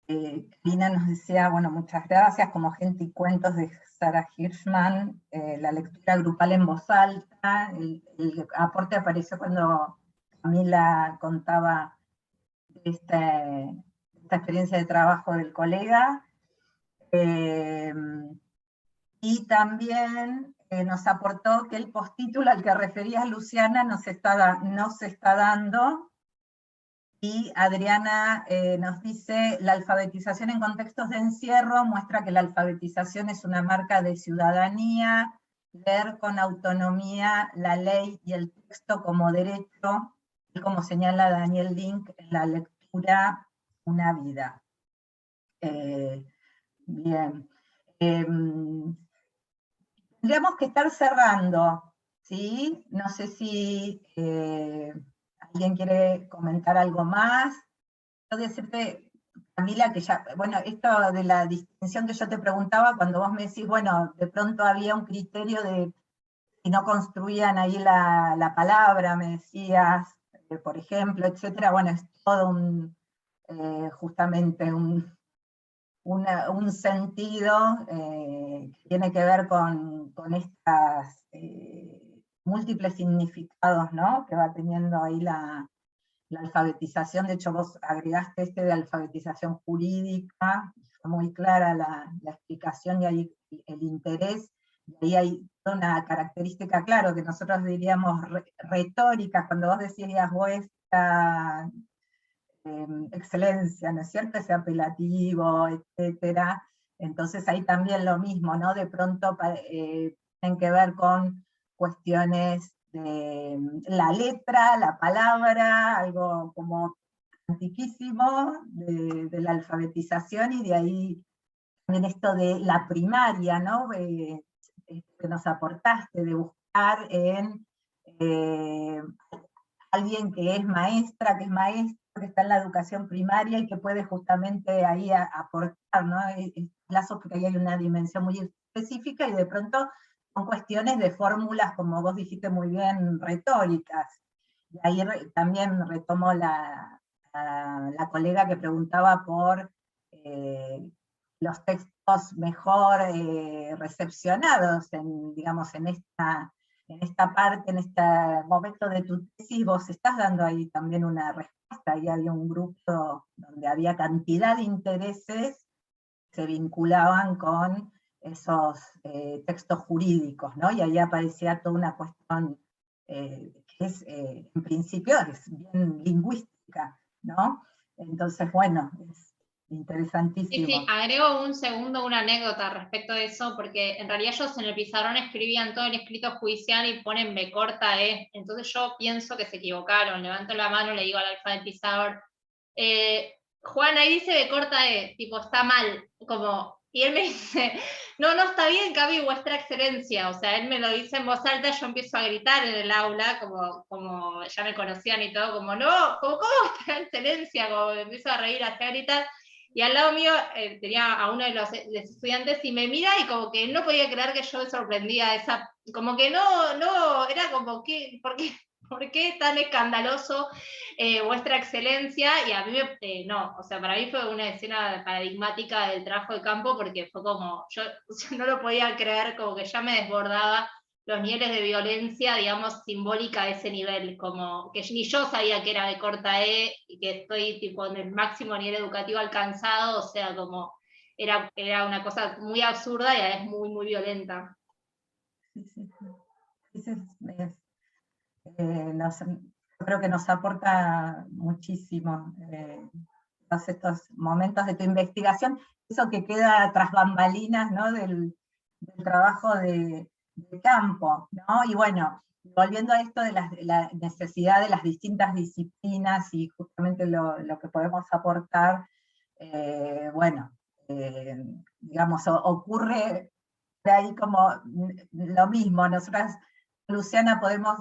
Karina nos decía, bueno, muchas gracias, como Gente y Cuentos de Sara Hirschman, la lectura grupal en voz alta. El aporte apareció cuando Camila contaba de esta experiencia de trabajo del colega. Y también nos aportó que el postítulo al que refería Luciana no se está dando. Y Adriana nos dice, la alfabetización en contextos de encierro muestra que la alfabetización es una marca de ciudadanía, leer con autonomía la ley y el texto como derecho, y como señala Daniel Link en la lectura Una vida. Bien. Tendríamos que estar cerrando, ¿sí? No sé si alguien quiere comentar algo más. Yo decirte, Camila, que ya, bueno, esto de la distinción que yo te preguntaba, cuando vos me decís, bueno, de pronto había un criterio de si no construían ahí la palabra, me decías, por ejemplo, etcétera, bueno, es todo justamente un sentido que tiene que ver con estas múltiples significados, ¿no? Que va teniendo ahí la alfabetización. De hecho, vos agregaste de alfabetización jurídica, fue muy clara la explicación y ahí el interés, y ahí hay una característica, claro, que nosotros diríamos retórica, cuando vos decías vuestra excelencia, ¿no es cierto?, ese apelativo, etcétera. Entonces ahí también lo mismo, ¿no? De pronto tienen que ver con cuestiones de la letra, la palabra, algo como antiquísimo de la alfabetización, y de ahí también esto de la primaria, ¿no? Que nos aportaste, de buscar en alguien que es maestra, que es maestro, que está en la educación primaria y que puede justamente ahí aportar, ¿no? Lazos, porque ahí hay una dimensión muy específica, y de pronto son cuestiones de fórmulas, como vos dijiste muy bien, retóricas. Y ahí también retomo la colega que preguntaba por los textos mejor recepcionados, digamos, en esta parte, en este momento de tu tesis. Vos estás dando ahí también una respuesta, y había un grupo donde había cantidad de intereses que se vinculaban con esos textos jurídicos, ¿no? Y ahí aparecía toda una cuestión que es, en principio, es bien lingüística, ¿no? Entonces, bueno, es interesantísimo. Sí, agrego un segundo una anécdota respecto de eso, porque en realidad ellos en el pizarrón escribían todo el escrito judicial y ponen B corta E, entonces yo pienso que se equivocaron, levanto la mano, le digo al alfabetizador, Juan, ahí dice B corta E, tipo, está mal, como, y él me dice, no, está bien, Cami, vuestra excelencia, o sea, él me lo dice en voz alta, yo empiezo a gritar en el aula, como ya me conocían y todo, como, no, ¿cómo vuestra excelencia? Como me empiezo a reír, a gritar. Y al lado mío tenía a uno de los estudiantes y me mira y como que no podía creer que yo me sorprendía, como que no, era como, ¿por qué tan escandaloso vuestra excelencia? Y a mí no, o sea, para mí fue una escena paradigmática del trabajo de campo, porque fue como, yo no lo podía creer, como que ya me desbordaba los niveles de violencia, digamos, simbólica a ese nivel, como que ni yo sabía que era de corta E, y que estoy tipo en el máximo nivel educativo alcanzado, o sea, como era una cosa muy absurda y a la vez muy, muy violenta. Sí, sí, sí. Yo creo que nos aporta muchísimo todos estos momentos de tu investigación, eso que queda tras bambalinas, ¿no? del trabajo de campo, ¿no? Y bueno, volviendo a esto de la necesidad de las distintas disciplinas y justamente lo que podemos aportar, bueno, digamos, ocurre de ahí como lo mismo. Nosotras, Luciana, podemos,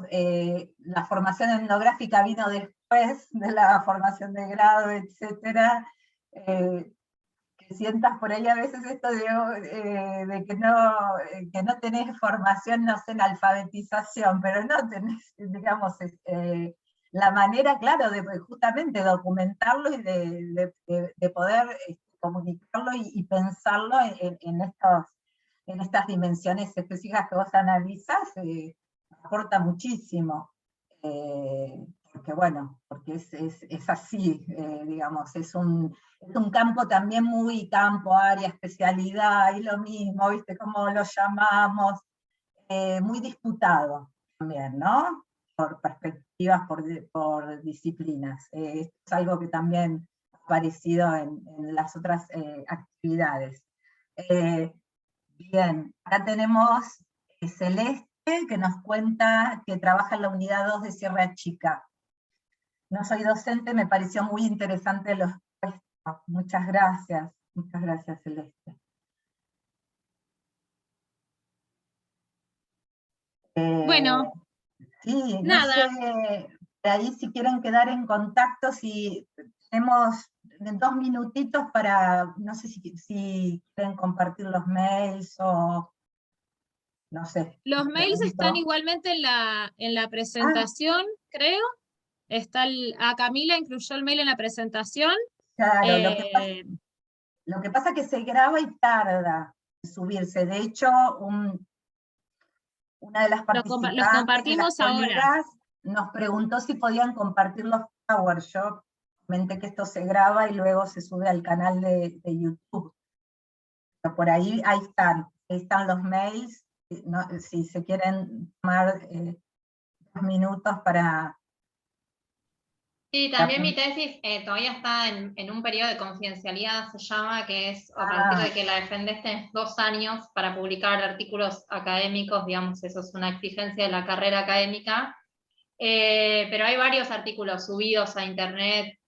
la formación etnográfica vino después de la formación de grado, etcétera, que sientas por ahí a veces esto de que no tenés formación, no sé, en alfabetización, pero no tenés, digamos, la manera, claro, de justamente documentarlo y de poder comunicarlo y pensarlo en estas dimensiones específicas que vos analizás, aporta muchísimo. Porque bueno, porque es así, digamos, es un campo también muy campo, área, especialidad, y lo mismo, ¿viste? Cómo lo llamamos, muy disputado también, ¿no? Por perspectivas, por disciplinas. Esto es algo que también ha aparecido en las otras actividades. Bien, acá tenemos Celeste, que nos cuenta que trabaja en la unidad 2 de Sierra Chica. No soy docente, me pareció muy interesante los puestos. Muchas gracias Celeste. Bueno, Sí, no nada, sé, de ahí si quieren quedar en contacto, si tenemos 2 minutitos para, no sé si quieren compartir los mails o, no sé, los les mails están pregunto. igualmente en la Ah, presentación, creo. A Camila incluyó el mail en la presentación. claro, Eh, lo que pasa es que se graba y tarda en subirse. De hecho, una de las los participantes, de las compartimos ahora. colegas, nos preguntó si podían compartir los PowerShop. Comenté que esto se graba y luego se sube al canal de YouTube. Pero por ahí están los mails, ¿no? Si se quieren tomar 2 minutos para... Sí, también mi tesis todavía está en un periodo de confidencialidad, se llama, que es a partir de que la defendés tenés 2 años para publicar artículos académicos, digamos, eso es una exigencia de la carrera académica, pero hay varios artículos subidos a internet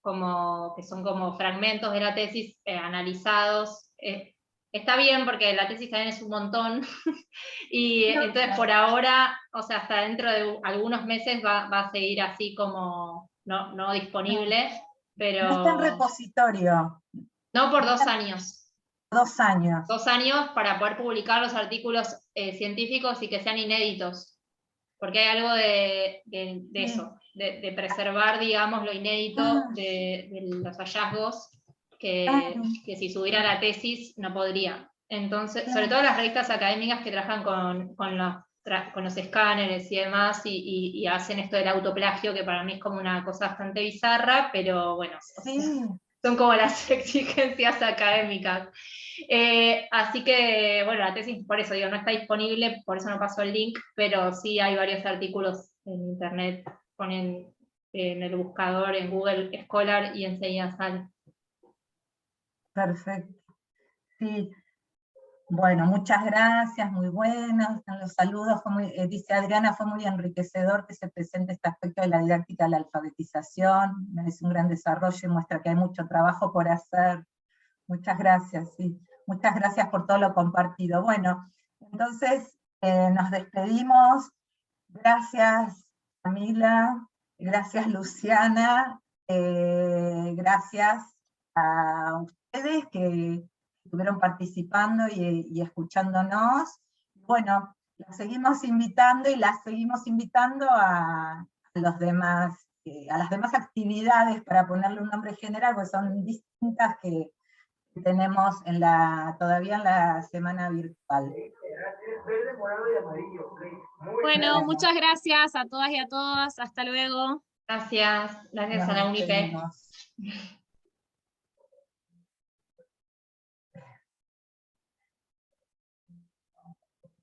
que son como fragmentos de la tesis analizados. Está bien porque la tesis también es un montón, y entonces por ahora, o sea, hasta dentro de algunos meses va a seguir así como no disponible, No está en pero repositorio. no por 2 años. 2 años. 2 años para poder publicar los artículos científicos y que sean inéditos, porque hay algo de eso, de preservar, digamos, lo inédito de los hallazgos, que si subiera la tesis no podría. Entonces, sobre todo las revistas académicas que trabajan con los escáneres y demás, y hacen esto del autoplagio, que para mí es como una cosa bastante bizarra, pero bueno, o sea, son como las exigencias académicas. Así que, bueno, la tesis, por eso digo, no está disponible, por eso no pasó el link, pero sí hay varios artículos en internet, ponen en el buscador, en Google Scholar, y enseguida sale. Perfecto. Sí. Bueno, muchas gracias, muy buenos los saludos. Dice Adriana, fue muy enriquecedor que se presente este aspecto de la didáctica de la alfabetización. Es un gran desarrollo y muestra que hay mucho trabajo por hacer. Muchas gracias, sí. Muchas gracias por todo lo compartido. Bueno, entonces nos despedimos. Gracias, Camila. Gracias, Luciana. Gracias a ustedes que estuvieron participando y escuchándonos. Bueno, las seguimos invitando y las seguimos invitando a los demás, a las demás actividades, para ponerle un nombre general, porque son distintas, que que tenemos todavía en la semana virtual. Verde, morado y amarillo. Bueno, muchas gracias a todas y a todos. Hasta luego. Gracias a la Nos UNIPE. despedimos.